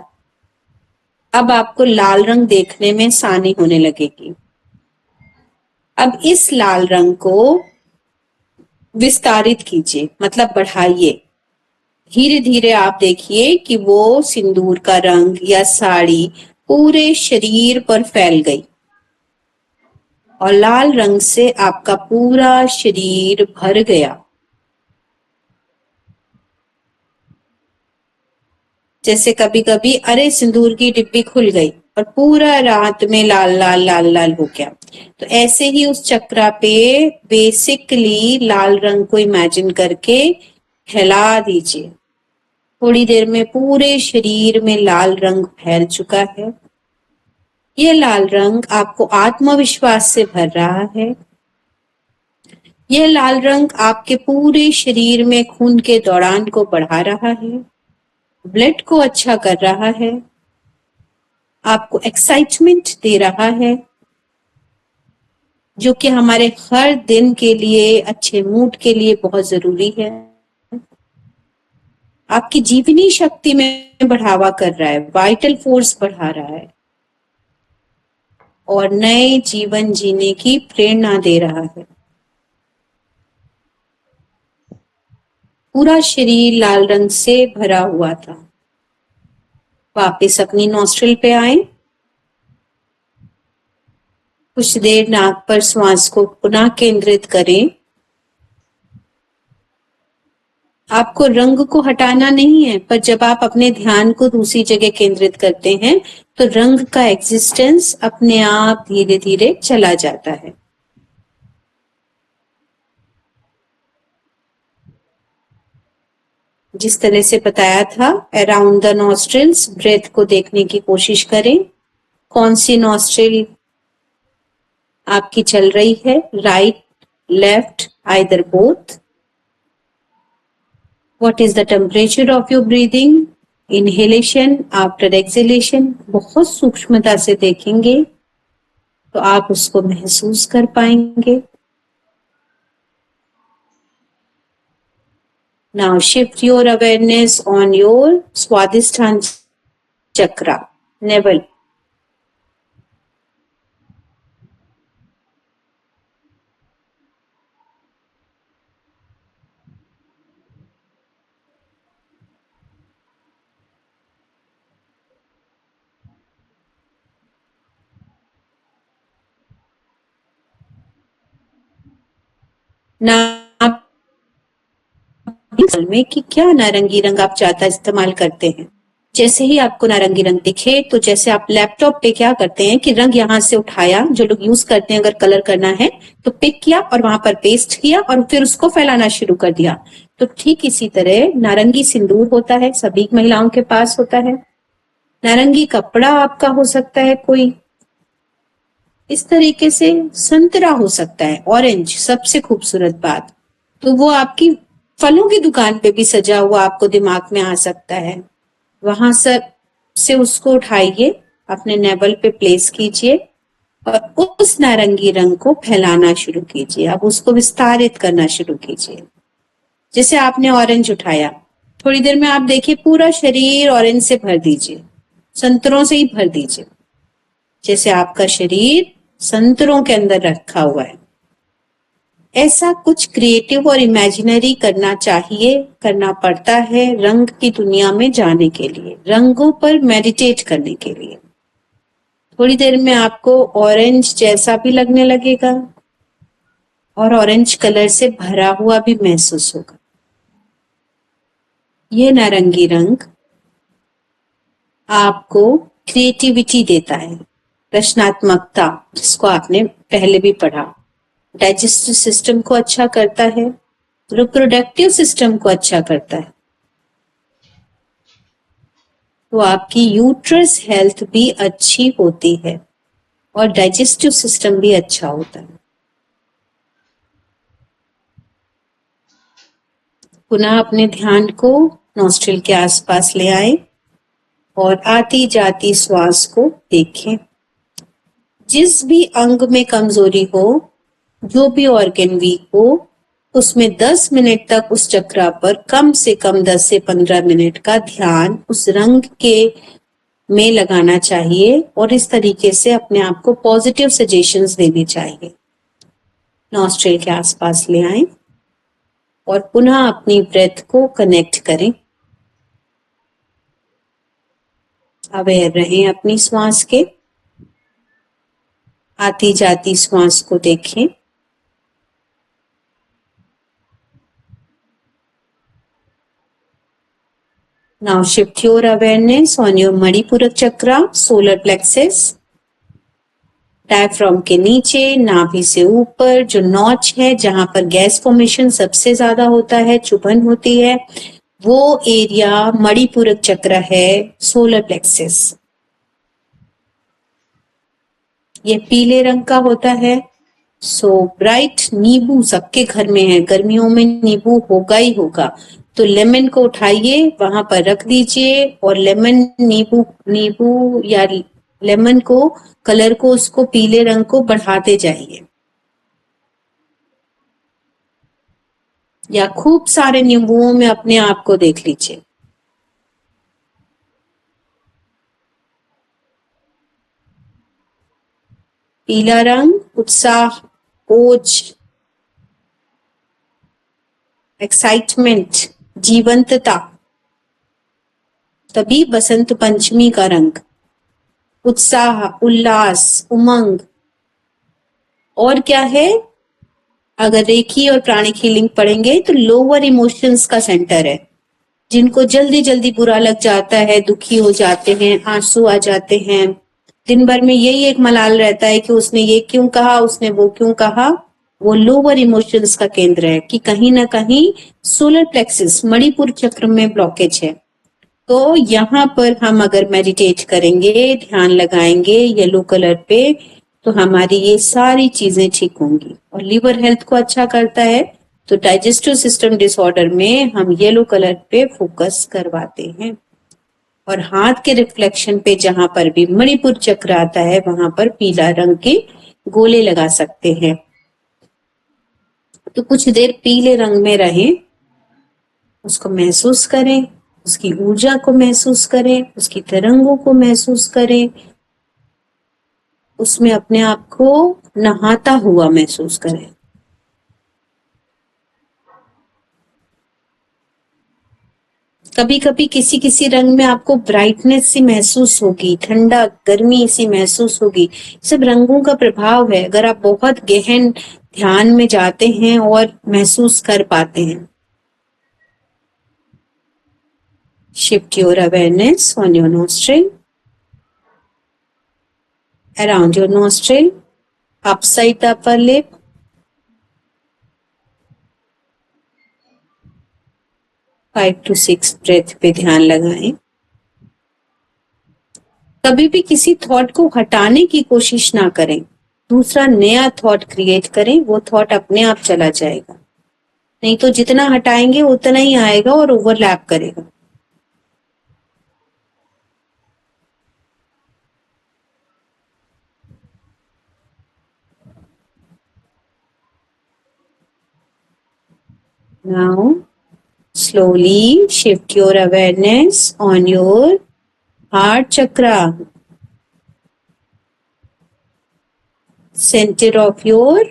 अब आपको लाल रंग देखने में आसानी होने लगेगी। अब इस लाल रंग को विस्तारित कीजिए, मतलब बढ़ाइए। धीरे धीरे आप देखिए कि वो सिंदूर का रंग या साड़ी पूरे शरीर पर फैल गई और लाल रंग से आपका पूरा शरीर भर गया। जैसे कभी कभी अरे सिंदूर की डिब्बी खुल गई और पूरा रात में लाल लाल लाल लाल हो गया, तो ऐसे ही उस चक्रा पे बेसिकली लाल रंग को इमेजिन करके फैला दीजिए। थोड़ी देर में पूरे शरीर में लाल रंग फैल चुका है। यह लाल रंग आपको आत्मविश्वास से भर रहा है। यह लाल रंग आपके पूरे शरीर में खून के दौरान को बढ़ा रहा है, ब्लड को अच्छा कर रहा है, आपको एक्साइटमेंट दे रहा है, जो कि हमारे हर दिन के लिए, अच्छे मूड के लिए बहुत जरूरी है। आपकी जीवनी शक्ति में बढ़ावा कर रहा है, वाइटल फोर्स बढ़ा रहा है और नए जीवन जीने की प्रेरणा दे रहा है। पूरा शरीर लाल रंग से भरा हुआ था। वापस अपनी नॉस्ट्रिल पे आए। कुछ देर नाक पर श्वास को पुनः केंद्रित करें। आपको रंग को हटाना नहीं है, पर जब आप अपने ध्यान को दूसरी जगह केंद्रित करते हैं तो रंग का एग्जिस्टेंस अपने आप धीरे धीरे चला जाता है। जिस तरह से बताया था, अराउंड द नॉस्ट्रिल्स ब्रेथ को देखने की कोशिश करें। कौन सी नॉस्ट्रिल आपकी चल रही है, right, left, either both. What is the temperature of your breathing? Inhalation after exhalation, बहुत सूक्ष्मता से देखेंगे तो आप उसको महसूस कर पाएंगे। Now shift your awareness on your Swadhisthana chakra, navel. ना में कि क्या नारंगी रंग आप ज्यादा इस्तेमाल करते हैं। जैसे ही आपको नारंगी रंग दिखे तो जैसे आप लैपटॉप पे क्या करते हैं कि रंग यहाँ से उठाया, जो लोग यूज करते हैं अगर कलर करना है तो पिक किया और वहां पर पेस्ट किया और फिर उसको फैलाना शुरू कर दिया। तो ठीक इसी तरह नारंगी सिंदूर होता है, सभी महिलाओं के पास होता है। नारंगी कपड़ा आपका हो सकता है कोई, इस तरीके से संतरा हो सकता है, ऑरेंज सबसे खूबसूरत बात, तो वो आपकी फलों की दुकान पे भी सजा हुआ आपको दिमाग में आ सकता है। वहां से उसको उठाइए, अपने नेवल पे प्लेस कीजिए और उस नारंगी रंग को फैलाना शुरू कीजिए। अब उसको विस्तारित करना शुरू कीजिए। जैसे आपने ऑरेंज उठाया, थोड़ी देर में आप देखिए पूरा शरीर ऑरेंज से भर दीजिए, संतरों से ही भर दीजिए, जैसे आपका शरीर संतरों के अंदर रखा हुआ है। ऐसा कुछ क्रिएटिव और इमेजिनरी करना चाहिए, करना पड़ता है रंग की दुनिया में जाने के लिए, रंगों पर मेडिटेट करने के लिए। थोड़ी देर में आपको ऑरेंज जैसा भी लगने लगेगा और ऑरेंज कलर से भरा हुआ भी महसूस होगा। यह नारंगी रंग आपको क्रिएटिविटी देता है, रचनात्मकता, जिसको आपने पहले भी पढ़ा। डाइजेस्टिव सिस्टम को अच्छा करता है, रिप्रोडक्टिव सिस्टम को अच्छा करता है, तो आपकी यूट्रस हेल्थ भी अच्छी होती है और डाइजेस्टिव सिस्टम भी अच्छा होता है। पुनः अपने ध्यान को नॉस्ट्रिल के आसपास ले आए और आती जाती श्वास को देखें। जिस भी अंग में कमजोरी हो, जो भी ऑर्गन वीक हो, उसमें 10 मिनट तक उस चक्रा पर कम से कम 10 से 15 मिनट का ध्यान उस रंग के में लगाना चाहिए और इस तरीके से अपने आप को पॉजिटिव सजेशंस देनी चाहिए। नॉस्ट्रिल के आसपास ले आएं और पुनः अपनी ब्रेथ को कनेक्ट करें। अवेयर रहें अपनी श्वास के, आती जाती श्वास को देखें। Now shift your awareness on your Manipuraka chakra, solar plexus, diaphragm के नीचे, नाभि से ऊपर जो नॉच है जहां पर गैस फॉर्मेशन सबसे ज्यादा होता है, चुभन होती है, वो एरिया मणिपुरक चक्र है, सोलर प्लेक्सस। ये पीले रंग का होता है। सो ब्राइट नींबू सबके घर में है, गर्मियों में नींबू होगा ही होगा, तो लेमन को उठाइए, वहां पर रख दीजिए और लेमन नींबू या लेमन को कलर को, उसको पीले रंग को बढ़ाते जाइए, या खूब सारे नींबुओं में अपने आप को देख लीजिए। पीला रंग उत्साह, ओज, एक्साइटमेंट, जीवंतता। तभी बसंत पंचमी का रंग, उत्साह, उल्लास, उमंग। और क्या है, अगर रेखी और प्राणिक हीलिंग पढ़ेंगे तो लोअर इमोशंस का सेंटर है। जिनको जल्दी जल्दी बुरा लग जाता है, दुखी हो जाते हैं, आंसू आ जाते हैं, दिन भर में यही एक मलाल रहता है कि उसने ये क्यों कहा, उसने वो क्यों कहा, वो लोअर इमोशंस का केंद्र है कि कहीं ना कहीं सोलर प्लेक्सस, मणिपुर चक्र में ब्लॉकेज है। तो यहाँ पर हम अगर मेडिटेट करेंगे, ध्यान लगाएंगे येलो कलर पे, तो हमारी ये सारी चीजें ठीक होंगी। और लीवर हेल्थ को अच्छा करता है, तो डाइजेस्टिव सिस्टम डिसऑर्डर में हम येलो कलर पे फोकस करवाते हैं। और हाथ के रिफ्लेक्शन पे जहां पर भी मणिपुर चक्र आता है, वहां पर पीला रंग के गोले लगा सकते हैं। तो कुछ देर पीले रंग में रहें, उसको महसूस करें, उसकी ऊर्जा को महसूस करें, उसकी तरंगों को महसूस करें, उसमें अपने आप को नहाता हुआ महसूस करें। कभी कभी किसी किसी रंग में आपको ब्राइटनेस सी महसूस होगी, ठंडा गर्मी सी महसूस होगी, सब रंगों का प्रभाव है। अगर आप बहुत गहन ध्यान में जाते हैं और महसूस कर पाते हैं। Shift your awareness on your nostril, around your nostril, upside the upper lip, five to six breath पे ध्यान लगाएं। कभी भी किसी थॉट को हटाने की कोशिश ना करें, दूसरा नया थॉट क्रिएट करें, वो थॉट अपने आप चला जाएगा। नहीं तो जितना हटाएंगे उतना ही आएगा और ओवरलैप करेगा। Now, slowly shift your awareness on your heart chakra, center of your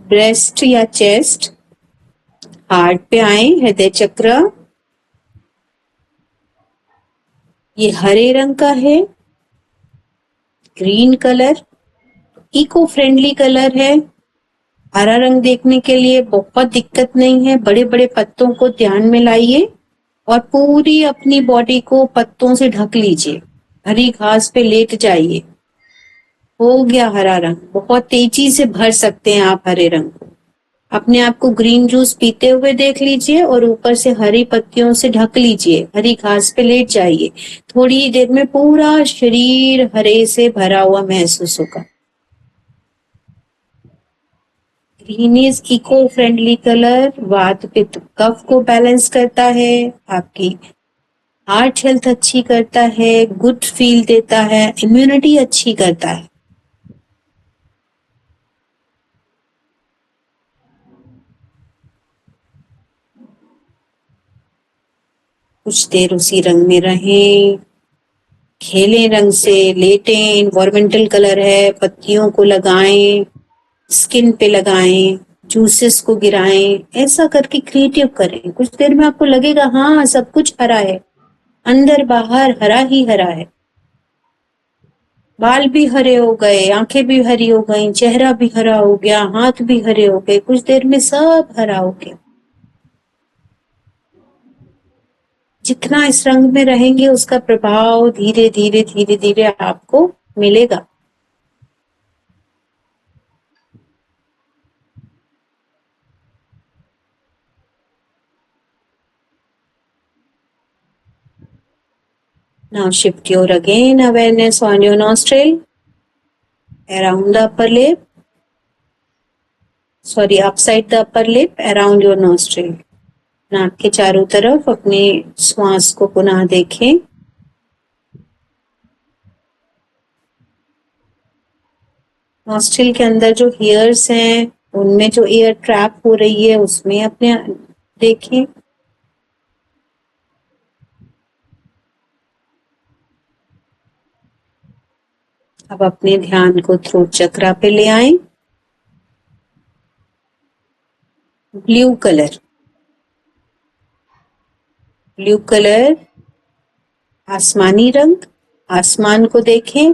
breast या chest, हार्ट पे आए, हृदय चक्र। ये हरे रंग का है, green colour, eco friendly colour है। हरा रंग देखने के लिए बहुत दिक्कत नहीं है। बड़े बड़े पत्तों को ध्यान में लाइए और पूरी अपनी बॉडी को पत्तों से ढक लीजिए। हरी घास पे लेट जाइए। हो गया हरा रंग। बहुत तेजी से भर सकते हैं आप हरे रंग को। अपने आप को ग्रीन जूस पीते हुए देख लीजिए और ऊपर से हरी पत्तियों से ढक लीजिए। हरी घास पे लेट जाइए। थोड़ी ही देर में पूरा शरीर हरे से भरा हुआ महसूस होगा। Green is eco friendly colour, वात पित्त कफ को बैलेंस करता है, आपकी हार्ट हेल्थ अच्छी करता है, गुड फील देता है, इम्यूनिटी अच्छी करता है। कुछ देर उसी रंग में रहें, खेलें रंग से, लेटें। एनवायरमेंटल कलर है, पत्तियों को लगाएं, स्किन पे लगाएं, जूसेस को गिराएं। ऐसा करके क्रिएटिव करें। कुछ देर में आपको लगेगा हाँ सब कुछ हरा है, अंदर बाहर हरा ही हरा है। बाल भी हरे हो गए, आंखें भी हरी हो गई, चेहरा भी हरा हो गया, हाथ भी हरे हो गए। कुछ देर में सब हरा हो गया। जितना इस रंग में रहेंगे उसका प्रभाव धीरे धीरे धीरे धीरे आपको मिलेगा। Now shift your again awareness on your nostril, around the upper lip, upside the upper lip, around your nostril. नाक के चारों तरफ अपनी श्वास को पुनः देखें। नॉस्ट्रिल के अंदर जो हेयर्स हैं, उनमें जो एयर ट्रैप हो रही है उसमें अपने देखें। अब अपने ध्यान को थ्रोट चक्रा पे ले आएं। ब्लू कलर आसमानी रंग। आसमान को देखें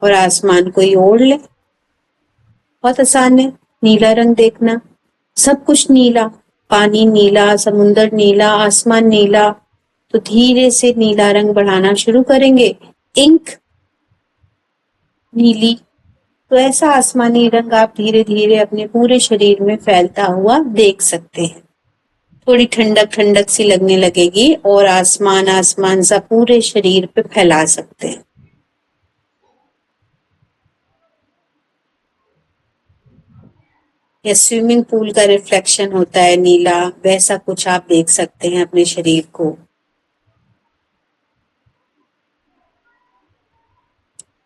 और आसमान को ही ओढ़ लें। बहुत आसान है नीला रंग देखना। सब कुछ नीला, पानी नीला, समुंदर नीला, आसमान नीला। तो धीरे से नीला रंग बढ़ाना शुरू करेंगे। इंक नीली। तो ऐसा आसमानी रंग आप धीरे धीरे अपने पूरे शरीर में फैलता हुआ देख सकते हैं। थोड़ी ठंडक ठंडक सी लगने लगेगी और आसमान आसमान सा पूरे शरीर पे फैला सकते हैं। या स्विमिंग पूल का रिफ्लेक्शन होता है नीला, वैसा कुछ आप देख सकते हैं अपने शरीर को।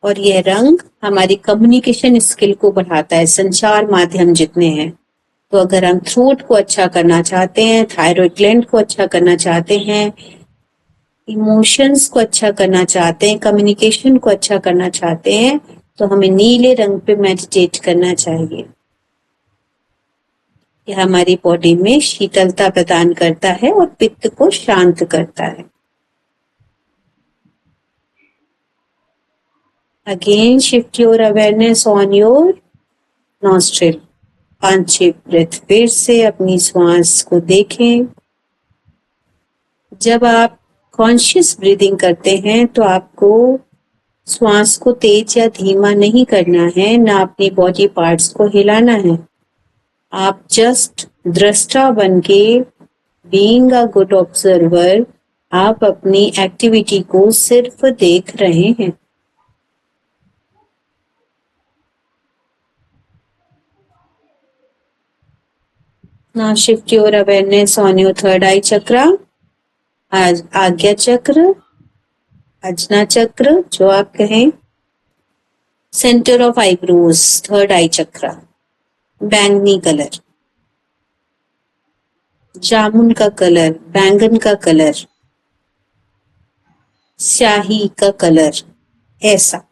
और यह रंग हमारी कम्युनिकेशन स्किल को बढ़ाता है। संचार माध्यम जितने हैं, तो अगर हम थ्रोट को अच्छा करना चाहते हैं, थायराइड ग्लैंड को अच्छा करना चाहते हैं, इमोशंस को अच्छा करना चाहते हैं, कम्युनिकेशन को अच्छा करना चाहते हैं, तो हमें नीले रंग पे मेडिटेट करना चाहिए। यह हमारी बॉडी में शीतलता प्रदान करता है और पित्त को शांत करता है। Again, shift your awareness on your nostril. 5-6 breath फिर से अपनी श्वास को देखें। जब आप कॉन्शियस ब्रीदिंग करते हैं तो आपको श्वास को तेज या धीमा नहीं करना है, ना अपनी बॉडी पार्ट्स को हिलाना है। आप जस्ट दृष्टा बन के, बीइंग अ गुड ऑब्जर्वर, आप अपनी एक्टिविटी को सिर्फ देख रहे हैं। Now shift your awareness on your third eye chakra, आज आज्ञा चक्र, अजना चक्र जो आप कहें, सेंटर ऑफ आईब्रोज, थर्ड आई चक्रा, बैंगनी कलर, जामुन का कलर, बैंगन का कलर, स्याही का कलर, ऐसा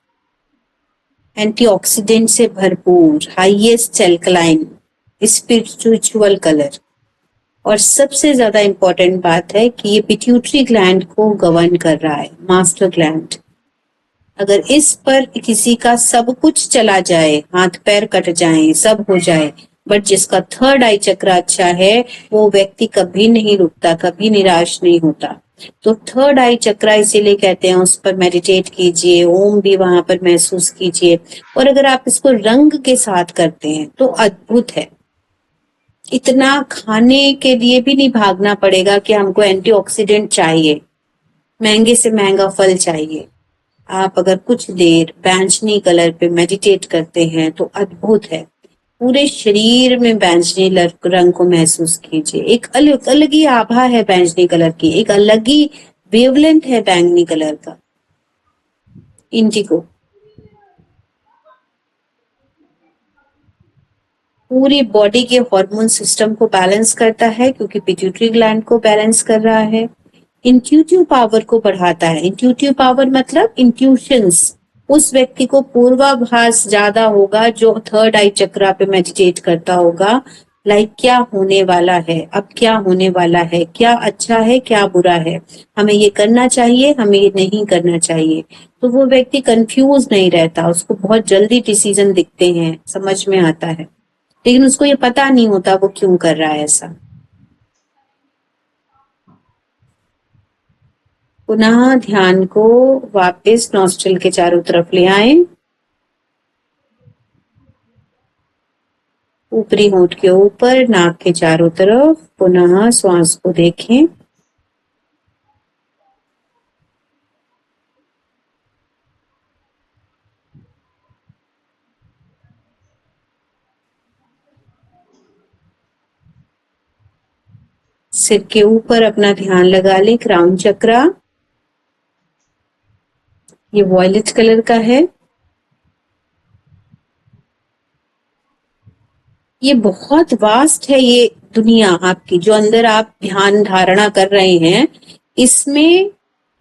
एंटीऑक्सीडेंट से भरपूर, हाईएस्ट एल्कलाइन, स्पिरिचुअल कलर। और सबसे ज्यादा इंपॉर्टेंट बात है कि ये पिट्यूटरी ग्लैंड को गवर्न कर रहा है, मास्टर ग्लैंड। अगर इस पर किसी का सब कुछ चला जाए, हाथ पैर कट जाए, सब हो जाए, बट जिसका थर्ड आई चक्र अच्छा है, वो व्यक्ति कभी नहीं रुकता, कभी निराश नहीं होता। तो थर्ड आई चक्र इसीलिए कहते हैं, उस पर मेडिटेट कीजिए, ओम भी वहां पर महसूस कीजिए। और अगर आप इसको रंग के साथ करते हैं तो अद्भुत है। इतना खाने के लिए भी नहीं भागना पड़ेगा कि हमको एंटीऑक्सीडेंट चाहिए, महंगे से महंगा फल चाहिए। आप अगर कुछ देर बैंगनी कलर पे मेडिटेट करते हैं तो अद्भुत है। पूरे शरीर में बैंगनी रंग को महसूस कीजिए। एक अलग अलग ही आभा है बैंगनी कलर की, एक अलग ही वेवलेंथ है बैंगनी कलर का, इंडिगो। पूरी बॉडी के हार्मोन सिस्टम को बैलेंस करता है, क्योंकि पिट्यूटरी ग्लैंड को बैलेंस कर रहा है। इंट्यूटिव पावर को बढ़ाता है। इंट्यूटिव पावर मतलब इंट्यूशंस, उस व्यक्ति को पूर्वाभास ज्यादा होगा जो थर्ड आई चक्रा पे मेडिटेट करता होगा। लाइक क्या होने वाला है, अब क्या होने वाला है, क्या अच्छा है, क्या बुरा है, हमें ये करना चाहिए, हमें ये नहीं करना चाहिए। तो वो व्यक्ति कंफ्यूज नहीं रहता, उसको बहुत जल्दी डिसीजन दिखते हैं, समझ में आता है, लेकिन उसको ये पता नहीं होता वो क्यों कर रहा है ऐसा। पुनः ध्यान को वापस नॉस्ट्रिल के चारों तरफ ले आए। ऊपरी होंठ के ऊपर, नाक के चारों तरफ पुनः श्वास को देखें। सिर के ऊपर अपना ध्यान लगा लें, क्राउन चक्रा, ये वॉयलेट कलर का है। ये बहुत वास्ट है, ये दुनिया आपकी जो अंदर आप ध्यान धारणा कर रहे हैं, इसमें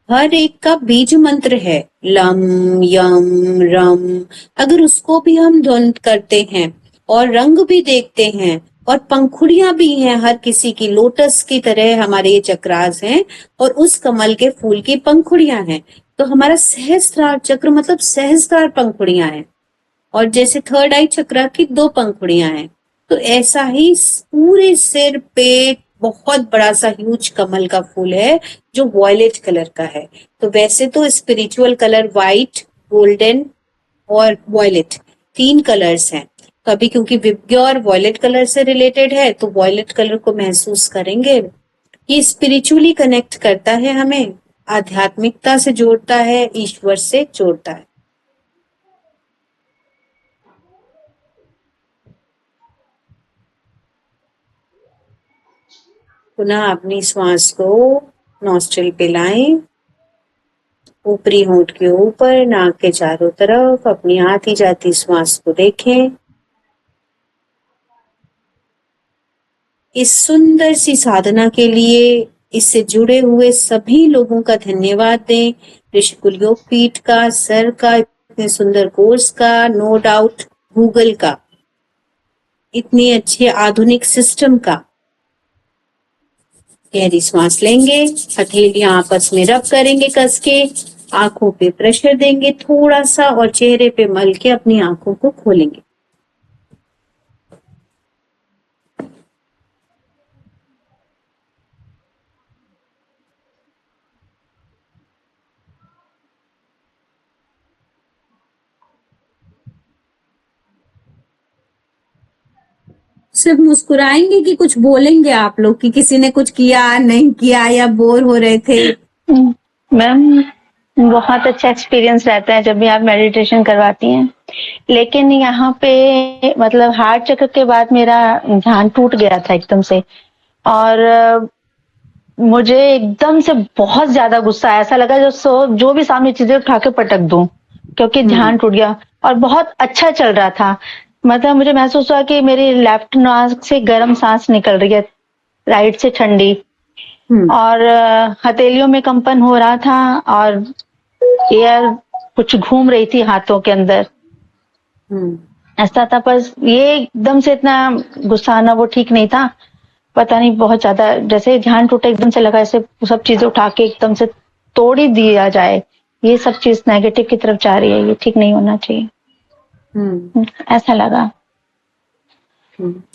हर एक का बीज मंत्र है, लम यम रम। अगर उसको भी हम ध्वनित करते हैं और रंग भी देखते हैं और पंखुड़ियां भी हैं हर किसी की, लोटस की तरह हमारे ये चक्रास हैं और उस कमल के फूल की पंखुड़ियां हैं। तो हमारा सहस्त्रार चक्र मतलब सहस्त्रार पंखुड़ियां हैं, और जैसे थर्ड आई चक्र की 2 पंखुड़ियां हैं, तो ऐसा ही पूरे सिर पे बहुत बड़ा सा ह्यूज कमल का फूल है जो वॉयलेट कलर का है। तो वैसे तो स्पिरिचुअल कलर व्हाइट, गोल्डन और वॉयलेट 3 कलर्स हैं। तो अभी क्योंकि विबग्योर वॉयलेट कलर से रिलेटेड है तो वॉयलेट कलर को महसूस करेंगे। ये स्पिरिचुअली कनेक्ट करता है, हमें आध्यात्मिकता से जोड़ता है, ईश्वर से जोड़ता है। पुनः अपनी श्वास को नॉस्ट्रिल पे लाएं, ऊपरी होंठ के ऊपर, नाक के चारों तरफ अपनी आती जाती श्वास को देखें। इस सुंदर सी साधना के लिए इससे जुड़े हुए सभी लोगों का धन्यवाद दें। ऋषिकुल योग पीठ का, सर का, इतने सुंदर कोर्स का, नो डाउट गूगल का, इतने अच्छे आधुनिक सिस्टम का। गहरी सांस लेंगे, हथेलियां आपस में रब करेंगे कस के, आंखों पे प्रेशर देंगे थोड़ा सा और चेहरे पे मल के अपनी आंखों को खोलेंगे। सिर्फ मुस्कुराएंगे कि कुछ बोलेंगे आप लोग कि किसी ने कुछ किया नहीं किया या बोर हो रहे थे?
मैम बहुत अच्छा एक्सपीरियंस रहता है जब भी आप मेडिटेशन करवाती हैं, लेकिन यहाँ पे मतलब हार्ट चक्र के बाद मेरा ध्यान टूट गया था एकदम से, और मुझे एकदम से बहुत ज्यादा गुस्सा आया। ऐसा लगा जो भी सामने चीजें उठा के पटक दूं, क्योंकि ध्यान टूट गया। और बहुत अच्छा चल रहा था, मतलब मुझे महसूस हुआ कि मेरी लेफ्ट नाक से गर्म सांस निकल रही है, राइट से ठंडी, और हथेलियों में कंपन हो रहा था, और एयर कुछ घूम रही थी हाथों के अंदर। ऐसा था, बस ये एकदम से इतना गुस्सा आना वो ठीक नहीं था। पता नहीं, बहुत ज्यादा जैसे ध्यान टूटा, एकदम से लगा ऐसे सब चीजें उठा के एकदम से तोड़ ही दिया जाए। ये सब चीज नेगेटिव की तरफ जा रही है, ये ठीक नहीं होना चाहिए, ऐसा लगा।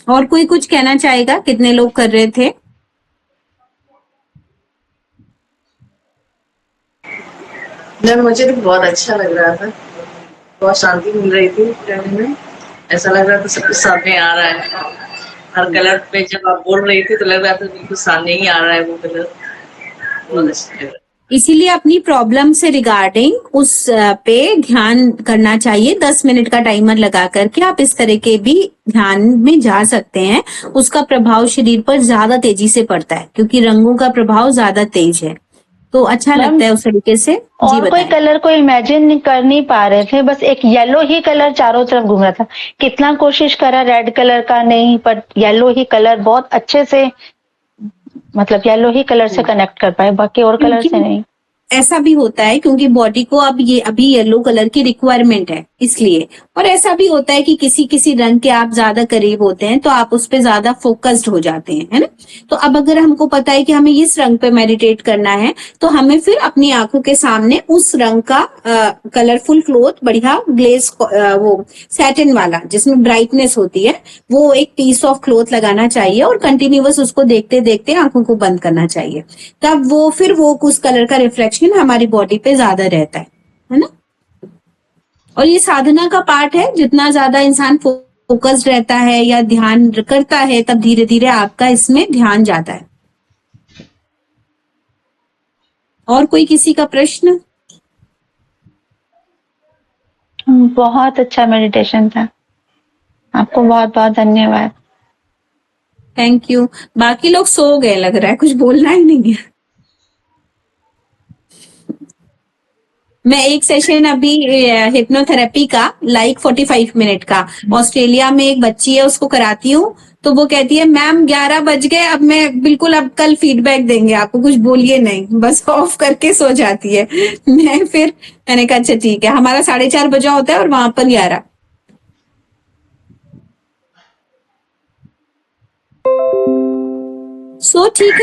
और कोई कुछ कहना चाहेगा? कितने लोग कर रहे थे?
मैम मुझे तो बहुत अच्छा लग रहा था, बहुत शांति मिल रही थी करने में। ऐसा लग रहा था सब कुछ सामने आ रहा है। हर कलर पे जब आप बोल रही थी तो लग रहा था बिल्कुल सामने ही आ रहा है वो कलर। बहुत अच्छा लग रहा है।
इसीलिए अपनी प्रॉब्लम से रिगार्डिंग उस पे ध्यान करना चाहिए। 10 मिनट का टाइमर लगा करके आप इस तरह के भी ध्यान में जा सकते हैं। उसका प्रभाव शरीर पर ज्यादा तेजी से पड़ता है, क्योंकि रंगों का प्रभाव ज्यादा तेज है, तो अच्छा लगता है उस तरीके से। जी
और कोई कलर को इमेजिन कर नहीं पा रहे थे, बस एक येलो ही कलर चारों तरफ घूम रहा था। कितना कोशिश करा रेड कलर का, नहीं, पर येलो ही कलर बहुत अच्छे से, मतलब येलो ही कलर से कनेक्ट कर पाए, बाकी और कलर से नहीं।
ऐसा भी होता है क्योंकि बॉडी को अब ये अभी येलो कलर की रिक्वायरमेंट है, इसलिए। और ऐसा भी होता है कि किसी किसी रंग के आप ज्यादा करीब होते हैं तो आप उस पे ज्यादा फोकस्ड हो जाते हैं, है ना। तो अब अगर हमको पता है कि हमें इस रंग पे मेडिटेट करना है, तो हमें फिर अपनी आंखों के सामने उस रंग का कलरफुल क्लॉथ, बढ़िया ग्लेज वो सैटिन वाला जिसमें ब्राइटनेस होती है, वो एक पीस ऑफ क्लॉथ लगाना चाहिए और कंटिन्यूअस उसको देखते देखते आंखों को बंद करना चाहिए। तब वो फिर वो उस कलर का रिफ्लेक्शन हमारी बॉडी पे ज्यादा रहता है ना। और ये साधना का पार्ट है, जितना ज्यादा इंसान फोकस्ड रहता है या ध्यान करता है, तब धीरे धीरे आपका इसमें ध्यान जाता है। और कोई किसी का प्रश्न?
बहुत अच्छा मेडिटेशन था, आपको बहुत बहुत धन्यवाद।
Thank you. बाकी लोग सो गए लग रहा है, कुछ बोलना ही नहीं है। मैं एक सेशन अभी हिप्नोथेरेपी का 45 मिनट का ऑस्ट्रेलिया में एक बच्ची है उसको कराती हूँ, तो वो कहती है मैम 11 बज गए, अब मैं बिल्कुल, अब कल फीडबैक देंगे आपको, कुछ बोलिए नहीं, बस ऑफ करके सो जाती है। मैंने कहा अच्छा ठीक है, हमारा 4:30 बजा होता है और वहां पर 11। सो ठीक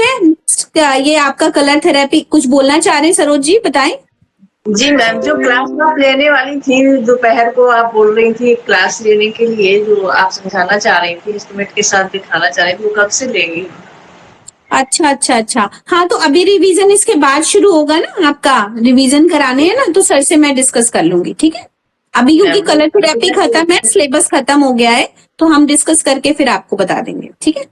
है, ये आपका कलर थेरेपी। कुछ बोलना चाह रहे हैं सरोज जी, बताएं।
जी मैम, जो क्लास आप लेने वाली थी दोपहर को, आप बोल रही थी क्लास लेने के लिए, जो आप समझाना चाह रही थी, इंस्ट्रूमेंट के साथ दिखाना चाह रही थी, वो कब से लेंगी?
अच्छा। हाँ, तो अभी रिवीजन इसके बाद शुरू होगा ना, आपका रिवीजन कराने हैं ना, तो सर से मैं डिस्कस कर लूंगी, ठीक है। अभी क्योंकि कलर थेरेपी खत्म है, सिलेबस खत्म हो गया है, तो हम डिस्कस करके फिर आपको बता देंगे, ठीक है।